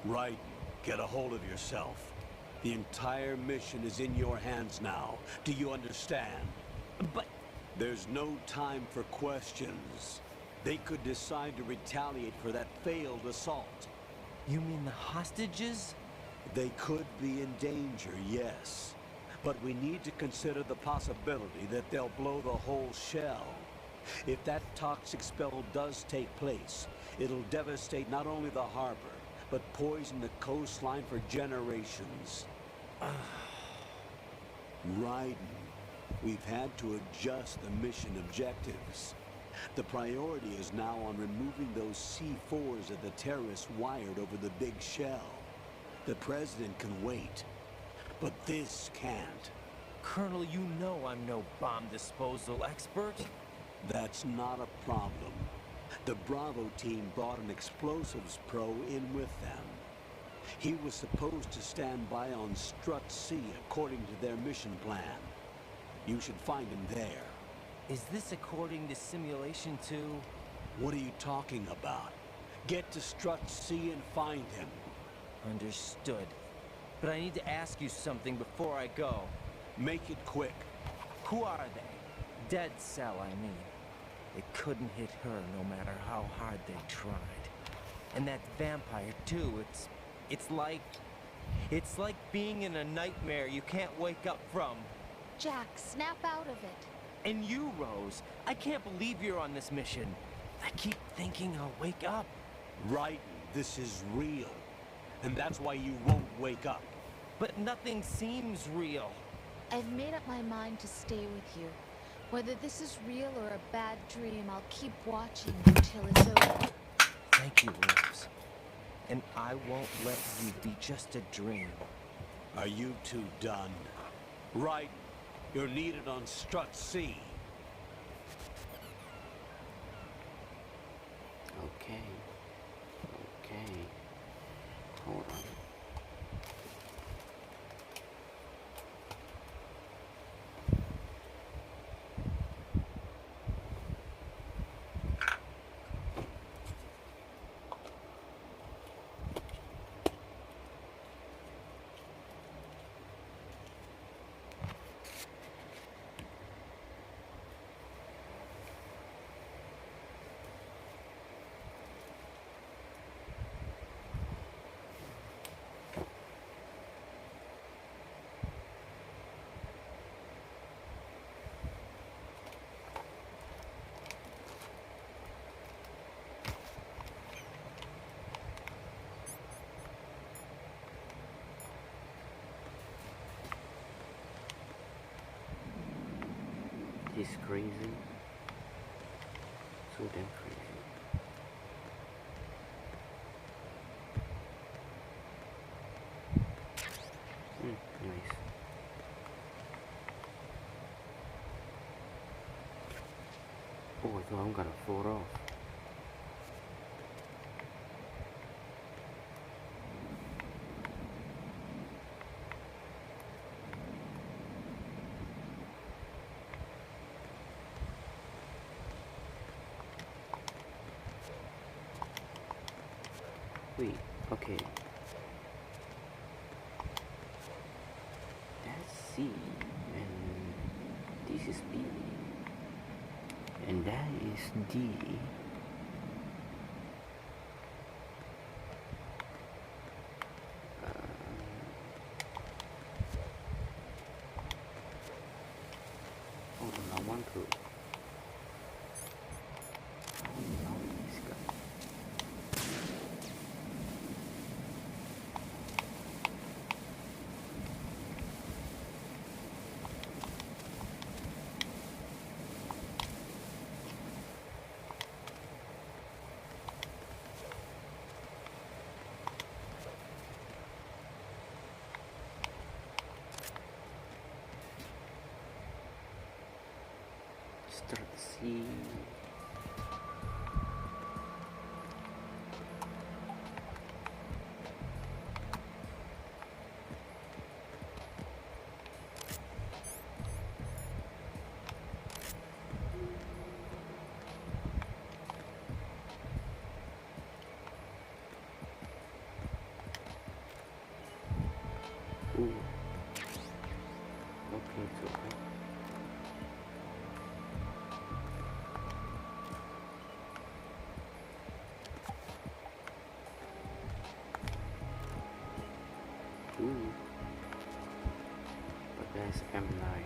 Raiden, get a hold of yourself. The entire mission is in your hands now. Do you understand? But... There's no time for questions. They could decide to retaliate for that failed assault. You mean the hostages? They could be in danger, yes. But we need to consider the possibility that they'll blow the whole shell. If that toxic spell does take place, it'll devastate not only the harbor, but poison the coastline for generations. Raiden, we've had to adjust the mission objectives. The priority is now on removing those C4s that the terrorists wired over the big shell. The President can wait, but this can't. Colonel, you know I'm no bomb disposal expert. That's not a problem. The Bravo team brought an explosives pro in with them. He was supposed to stand by on Strut C according to their mission plan. You should find him there. Is this according to Simulation 2? What are you talking about? Get to Strut C and find him. Understood. But I need to ask you something before I go. Make it quick. Who are they? Dead Cell, I mean. They couldn't hit her no matter how hard they tried. And that vampire, too, it's like being in a nightmare you can't wake up from. Jack, snap out of it. And you, Rose, I can't believe you're on this mission. I keep thinking I'll wake up. Raiden, this is real. And that's why you won't wake up. But nothing seems real. I've made up my mind to stay with you. Whether this is real or a bad dream, I'll keep watching until it's over. Thank you, Rose. And I won't let you be just a dream. Are you two done? Raiden, you're needed on Strut C. Okay. Okay. Hold on. He's crazy. So damn crazy. Nice. Oh, I thought I'm gonna fall off. Wait, okay. That's C, and this is B, and that is D. Hold on, I want to. Start C. Ooh. Okay, it's okay. Ooh. But that's M9.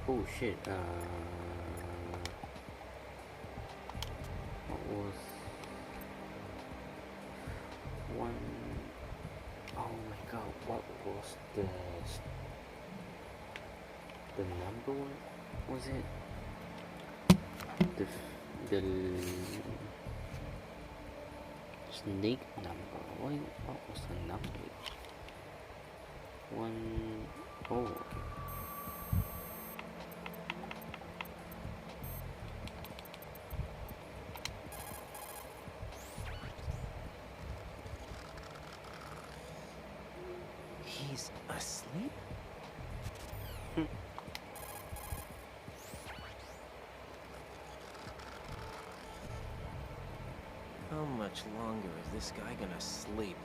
Oh shit, what was one, oh my god, what was the number one? Was it the snake number? What was the number? One, oh okay. He's asleep? How much longer is this guy gonna sleep?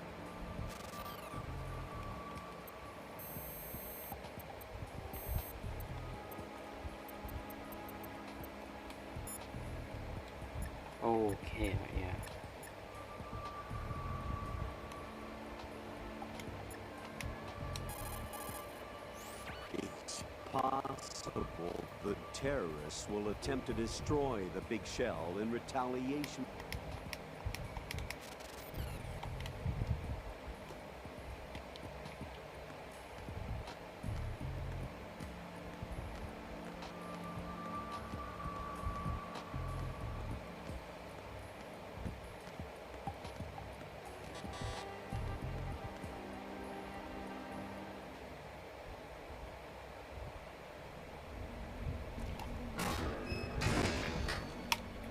Okay, yeah. It's possible the terrorists will attempt to destroy the big shell in retaliation.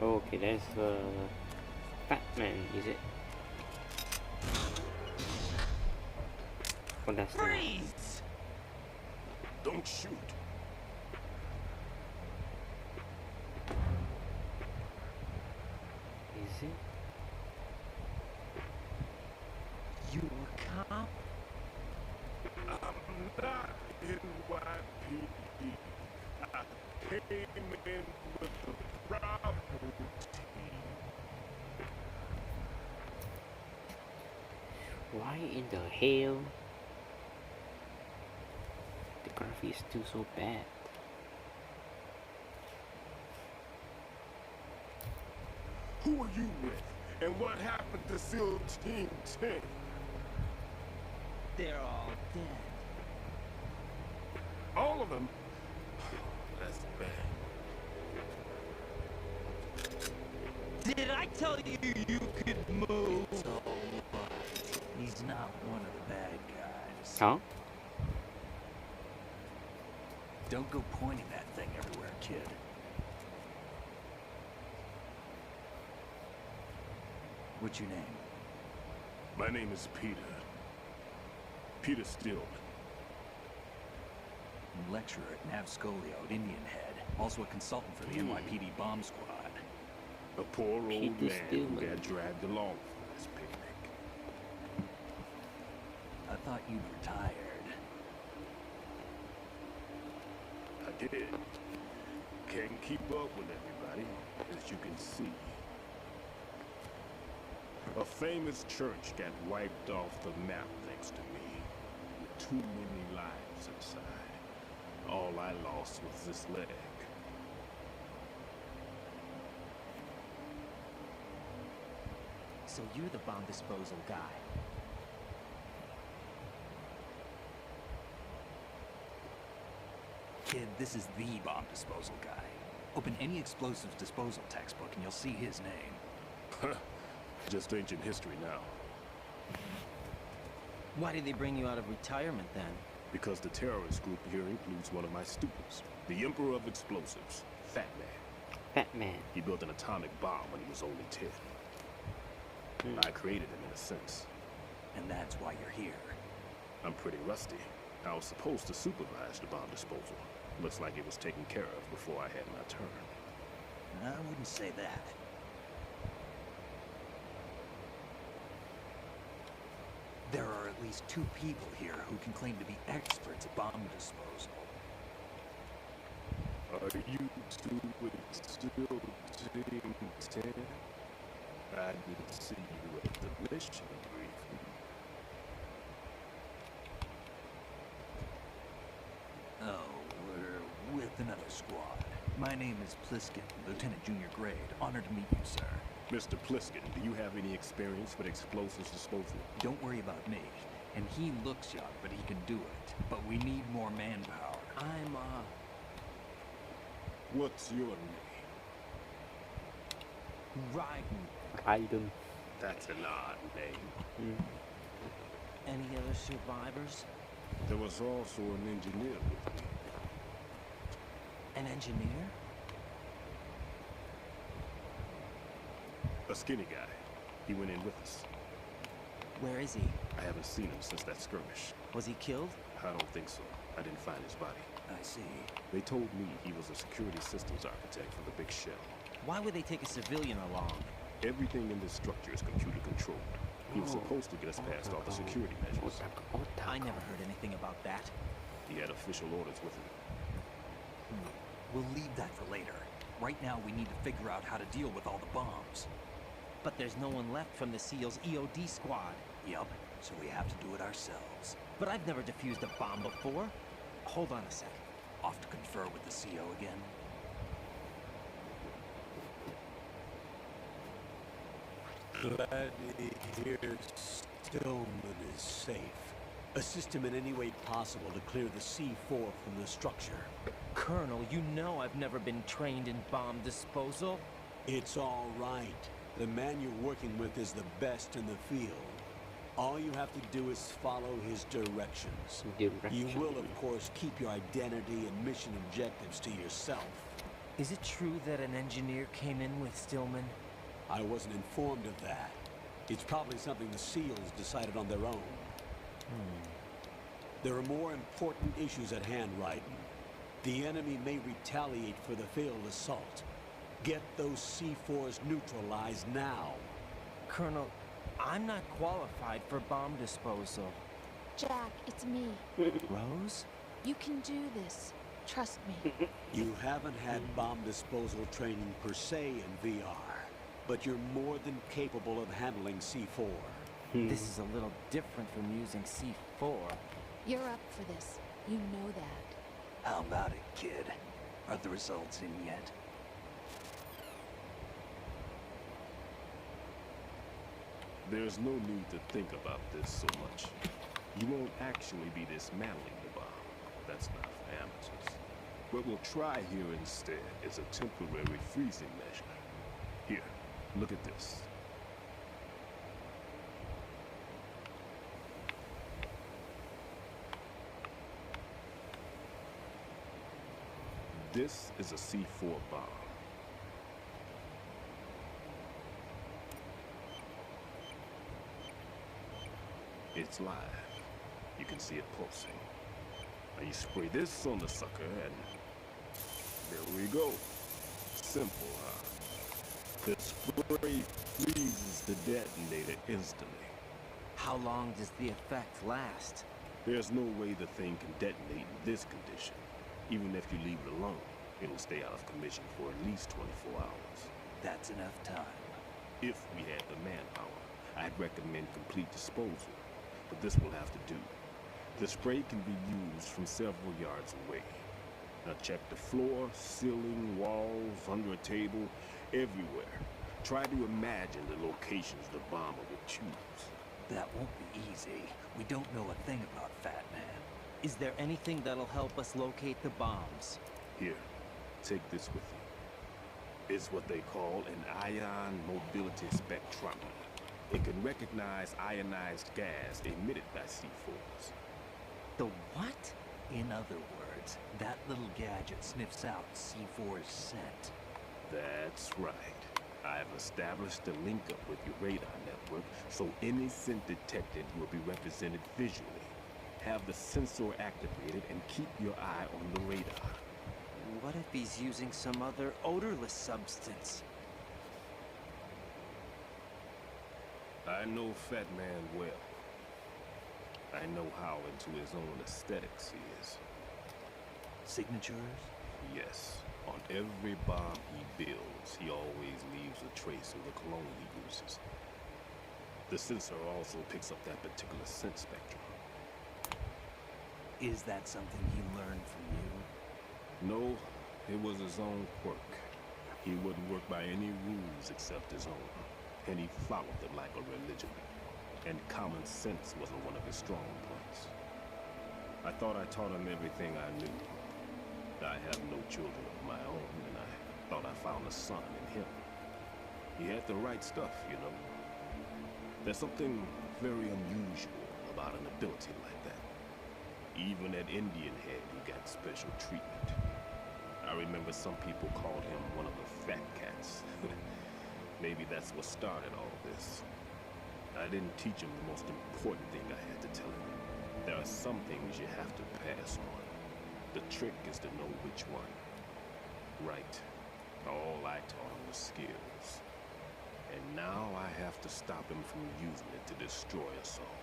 Okay, that's Fat Man, is it? Oh, that's not. Freeze! Don't shoot. Is it? You a cop? I'm not NYPD. I came in with the Bravo team. Why in the hell? The graphics is still so bad. Who are you with? And what happened to SEAL Team 10? They're all dead. All of them? That's bad. Did I tell you you could move? So what? He's not one of the bad guys. Huh? Don't go pointing that thing everywhere, kid. What's your name? My name is Peter. Peter Stillman. Lecturer at Nav Scolio at Indian Head. Also a consultant for the NYPD bomb squad. A poor old Peter man who Stillman. got dragged along for this picnic. I thought you'd retired. I did. Can't keep up with everybody, as you can see. A famous church got wiped off the map thanks to me. With too many lives inside. All I lost was this leg. So you're the bomb disposal guy. Kid, this is the bomb disposal guy. Open any explosives disposal textbook and you'll see his name. Just ancient history now. Why did they bring you out of retirement then? Because the terrorist group here includes one of my students, the Emperor of Explosives, Fat Man. Fat Man. He built an atomic bomb when he was only 10. I created him in a sense. And that's why you're here. I'm pretty rusty. I was supposed to supervise the bomb disposal. Looks like it was taken care of before I had my turn. I wouldn't say that. There are at least 2 people here who can claim to be experts at bomb disposal. Are you two with still Team 10? I didn't see you at the mission briefing. Oh, we're with with another squad. My name is Pliskin, Lieutenant Junior Grade. Honored to meet you, sir. Mr. Pliskin, do you have any experience with explosives disposal? Don't worry about me. And he looks young, but he can do it. But we need more manpower. I'm, What's your name? Raiden. Raiden. That's an odd name. Any other survivors? There was also an engineer with me. An engineer? A skinny guy. He went in with us. Where is he? I haven't seen him since that skirmish. Was he killed? I don't think so. I didn't find his body. I see. They told me he was a security systems architect for the big shell. Why would they take a civilian along? Everything in this structure is computer controlled. He was supposed to get us past all the security measures. I never heard anything about that. He had official orders with him. We'll leave that for later. Right now, we need to figure out how to deal with all the bombs. But there's no one left from the SEAL's EOD squad. Yup, so we have to do it ourselves. But I've never defused a bomb before. Hold on a sec. Off to confer with the CO again. Glad to hear Stillman is safe. Assist him in any way possible to clear the C4 from the structure. Colonel, you know I've never been trained in bomb disposal. It's all right. The man you're working with is the best in the field. All you have to do is follow his directions. You will, of course, keep your identity and mission objectives to yourself. Is it true that an engineer came in with Stillman? I wasn't informed of that. It's probably something the SEALs decided on their own. There are more important issues at hand, Raiden. The enemy may retaliate for the failed assault. Get those C4s neutralized now. Colonel, I'm not qualified for bomb disposal. Jack, it's me. Rose? You can do this. Trust me. You haven't had bomb disposal training per se in VR, but you're more than capable of handling C4. This is a little different from using C4. You're up for this. You know that. How about it, kid? Are the results in yet? There's no need to think about this so much. You won't actually be dismantling the bomb. That's not for amateurs. What we'll try here instead is a temporary freezing measure. Here, look at this. This is a C4 bomb. It's live. You can see it pulsing. Now you spray this on the sucker and there we go. Simple, huh? The spray freezes the detonator instantly. How long does the effect last? There's no way the thing can detonate in this condition. Even if you leave it alone, it'll stay out of commission for at least 24 hours. That's enough time. If we had the manpower, I'd recommend complete disposal. But this will have to do. The spray can be used from several yards away. Now check the floor, ceiling, walls, under a table, everywhere. Try to imagine the locations the bomber would choose. That won't be easy. We don't know a thing about Fat Man. Is there anything that'll help us locate the bombs? Here, take this with you. It's what they call an ion mobility spectrometer. It can recognize ionized gas emitted by C4s. The what? In other words, that little gadget sniffs out C4's scent. That's right. I've established a link up with your radar network, so any scent detected will be represented visually. Have the sensor activated and keep your eye on the radar. What if he's using some other odorless substance? I know Fat Man well. I know how into his own aesthetics he is. Signatures? Yes. On every bomb he builds, he always leaves a trace of the cologne he uses. The sensor also picks up that particular scent spectrum. Is that something he learned from you? No, it was his own quirk. He wouldn't work by any rules except his own, and he followed them like a religion. And common sense wasn't one of his strong points. I thought I taught him everything I knew. I have no children of my own, and I thought I found a son in him. He had the right stuff, you know. There's something very unusual about an ability like that. Even at Indian Head, he got special treatment. I remember some people called him one of the fat cats. Maybe that's what started all this. I didn't teach him the most important thing I had to tell him. There are some things you have to pass on. The trick is to know which one. Right. All I taught him was skills. And now I have to stop him from using it to destroy us all.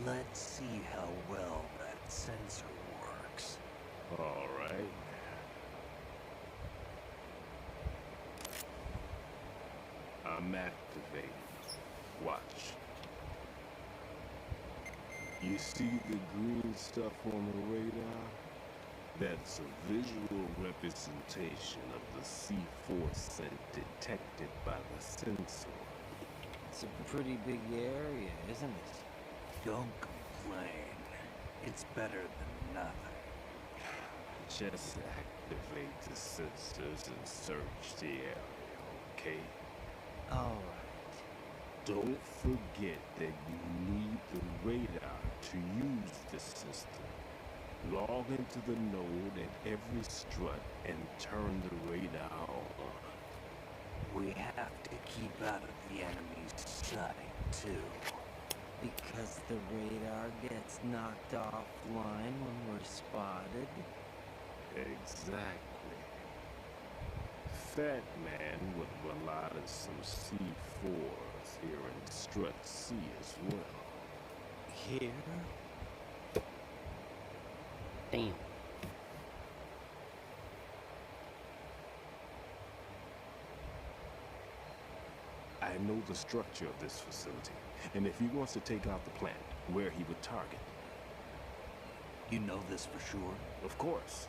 Let's see how well that sensor works. All right. I'm activating. Watch. You see the green stuff on the radar? That's a visual representation of the C4 scent detected by the sensor. It's a pretty big area, isn't it? Don't complain. It's better than nothing. Just activate the sensors and search the area, okay? All right. Don't forget that you need the radar to use the system. Log into the node at every strut and turn the radar on. We have to keep out of the enemy's sight, too. Because the radar gets knocked offline when we're spotted? Exactly. Fat Man would rely on some C4s here in Strut C as well. Here? Damn. I know the structure of this facility, and if he wants to take out the plant, where he would target. You know this for sure? Of course.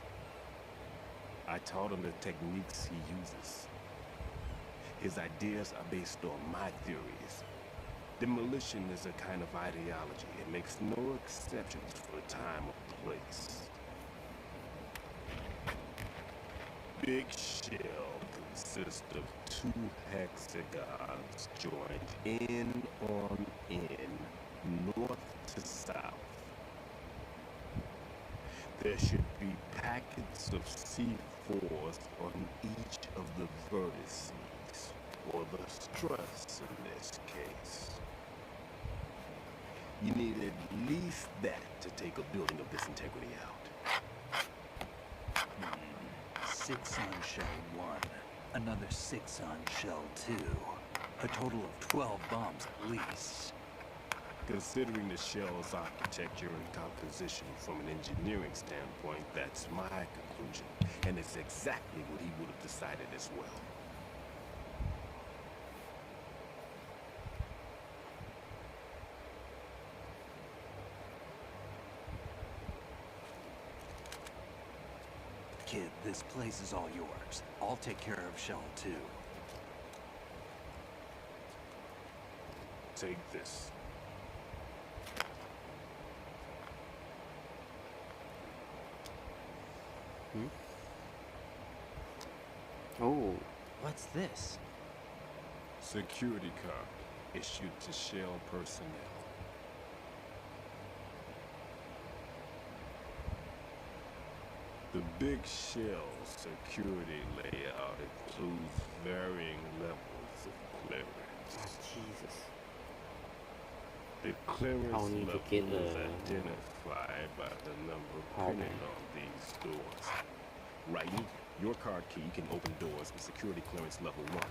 I taught him the techniques he uses. His ideas are based on my theories. Demolition is a kind of ideology. It makes no exceptions for time or place. Big shell consists of two hexagons joined end on end, north to south. There should be packets of C4s on each of the vertices, or the struts in this case. You need at least that to take a building of this integrity out. 6 on shell 1, another 6 on shell 2. A total of 12 bombs at least. Considering the shell's architecture and composition from an engineering standpoint, that's my conclusion. And it's exactly what he would have decided as well. Kid, this place is all yours. I'll take care of shell 2. Take this. Oh. What's this? Security card issued to Shell personnel. The Big Shell security layout includes varying levels of clearance. Jesus. The clearance I'll need to level get is the identified by the number hard printed on these doors. Writing, your card key can open doors with security clearance level 1.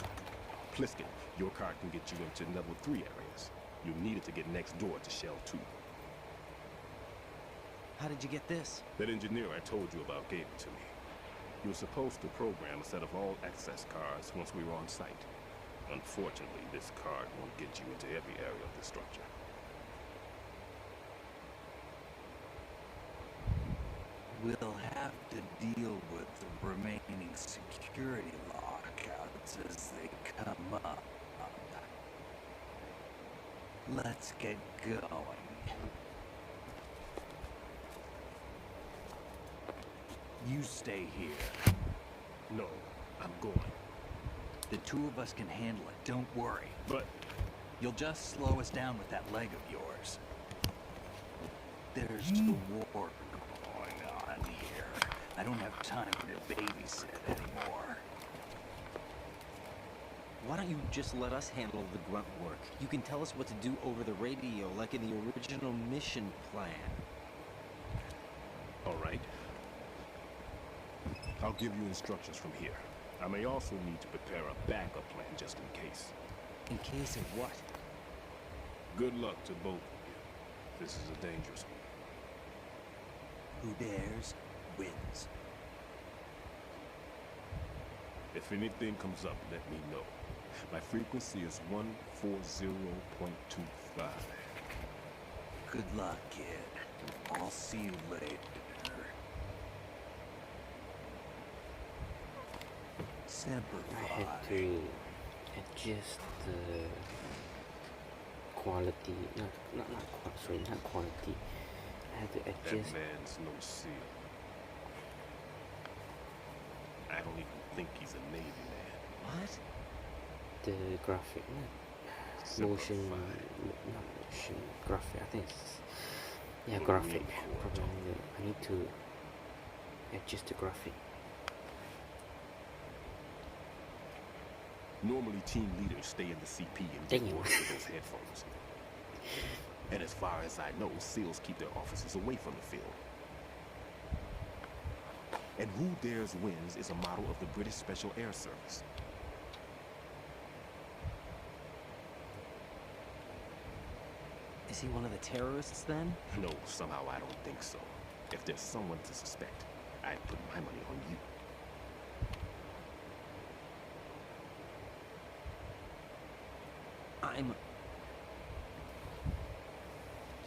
Pliskin, your card can get you into level 3 areas. You need it to get next door to Shell 2. How did you get this? That engineer I told you about gave it to me. He was supposed to program a set of all access cards once we were on site. Unfortunately, this card won't get you into every area of the structure. We'll have to deal with the remaining security lockouts as they come up. Let's get going. You stay here. No, I'm going. The two of us can handle it, don't worry. But You'll just slow us down with that leg of yours. There's a war going on here. I don't have time to babysit anymore. Why don't you just let us handle the grunt work? You can tell us what to do over the radio, like in the original mission plan. all right. I'll give you instructions from here. I may also need to prepare a backup plan just in case. In case of what? Good luck to both of you. This is a dangerous one. Who dares, wins. If anything comes up, let me know. My frequency is 140.25. Good luck, kid. I'll see you later. Semper I had Fi. to adjust the quality, not quality. I had to That adjust man's no SEAL. I don't even think he's a Navy man. What? the graphic, motion, not motion, graphic. I think it's graphic. Probably I need to adjust the graphic. Normally, team leaders stay in the CP and Dang get it. orders with those headphones. And as far as I know, SEALs keep their offices away from the field. And Who Dares Wins is a model of the British Special Air Service. Is he one of the terrorists then? No, somehow I don't think so. If there's someone to suspect, I'd put my money on you.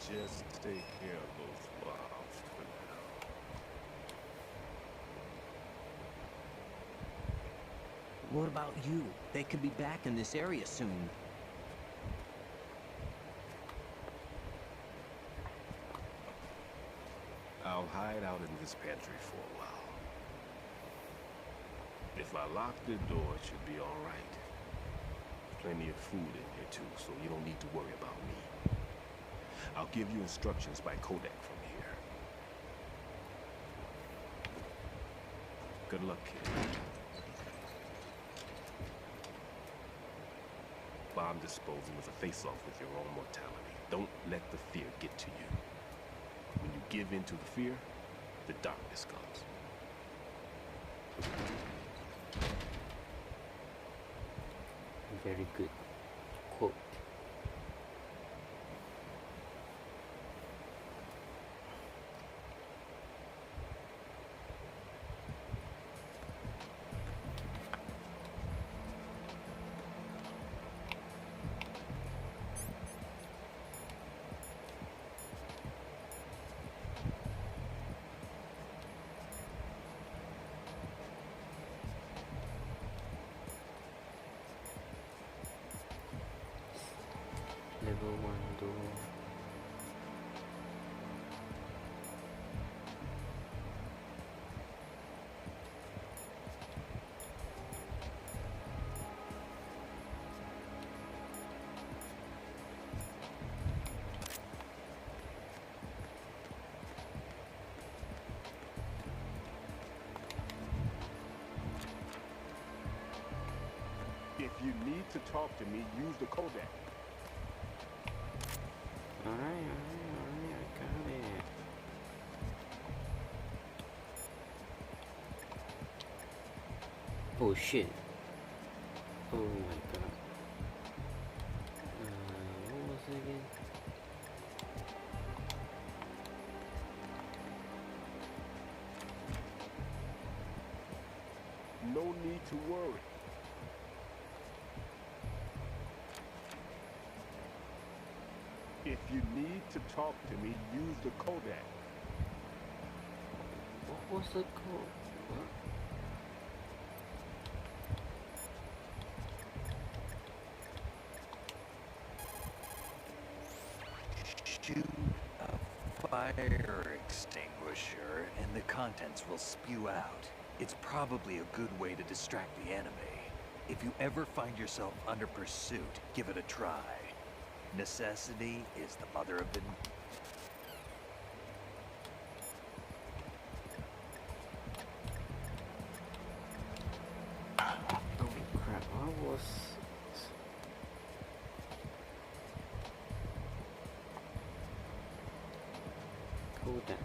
Just take care of those blobs for now. What about you? They could be back in this area soon. I'll hide out in this pantry for a while. If I lock the door, it should be all right. Plenty of food in here too, so you don't need to worry about me. I'll give you instructions by Kodak from here. Good luck, kid. Bomb disposal is a face-off with your own mortality. Don't let the fear get to you. When you give in to the fear, the darkness comes. Very good quote. Level 1 door. If you need to talk to me, use the Kodak. Alright, I got it. Oh shit. Oh my god. What was it again? No need to worry. If you need to talk to me, use the Kodak. What was it called? What? Shoot a fire extinguisher and the contents will spew out. It's probably a good way to distract the enemy. If you ever find yourself under pursuit, give it a try. Necessity is the mother of the... Holy crap, what was... Kodak.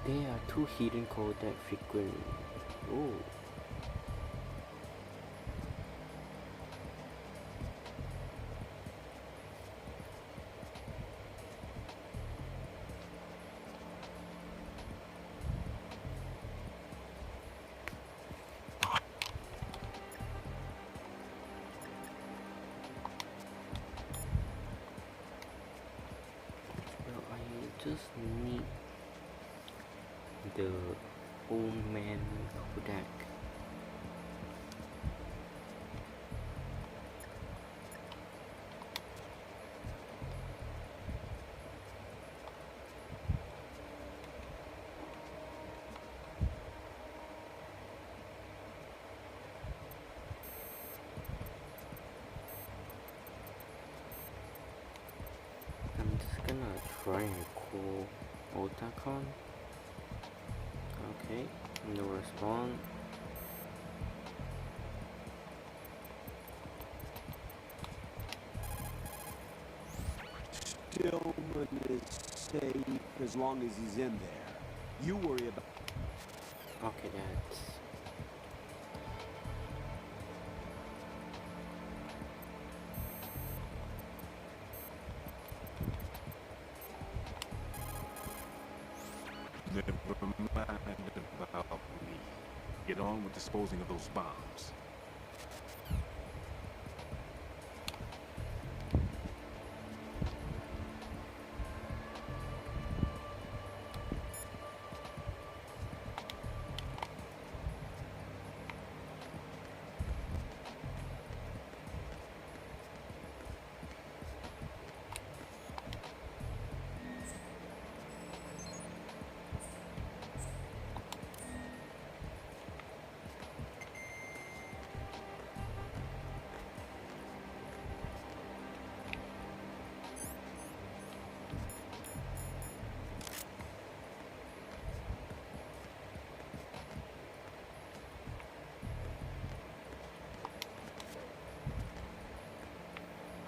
There are 2 hidden Kodak frequent. Oh. Well, I just need the old man Kodak. I'm just gonna try and call Otacon. Okay, no response. Stillman is safe as long as he's in there. You worry about... Okay, that's... Never mind about me. Get on with disposing of those bombs.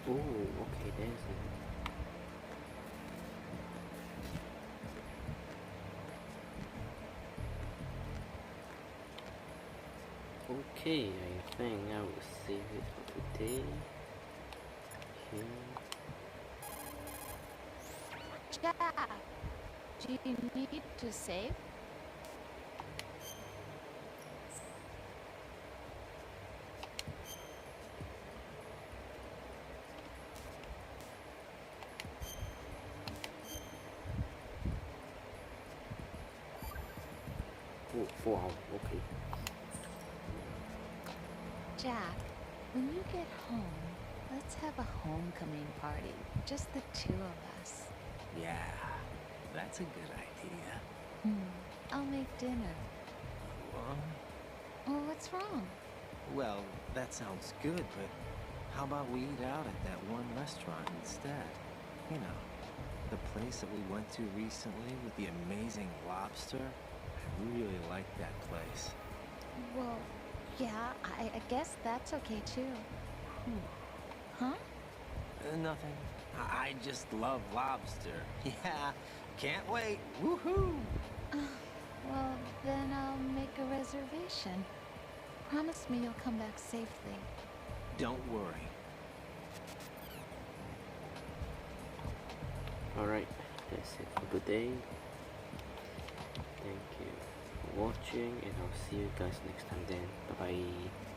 Oh, okay, there's it. Okay, I think I will save it for today. Here. Jack, do you need to save? Oh, 4 hours, okay. Jack, when you get home, let's have a homecoming party. Just the 2 of us. Yeah, that's a good idea. I'll make dinner. Well, Oh, what's wrong? well, that sounds good, but how about we eat out at that one restaurant instead? You know, the place that we went to recently with the amazing lobster. I really like that place. Well, yeah, I guess that's okay too. Huh? Nothing. I just love lobster. Yeah, can't wait. Woohoo! Well, then I'll make a reservation. mission. Promise me you'll come back safely. Don't worry. Alright, that's it for today. Thank you for watching, and I'll see you guys next time then. Bye bye.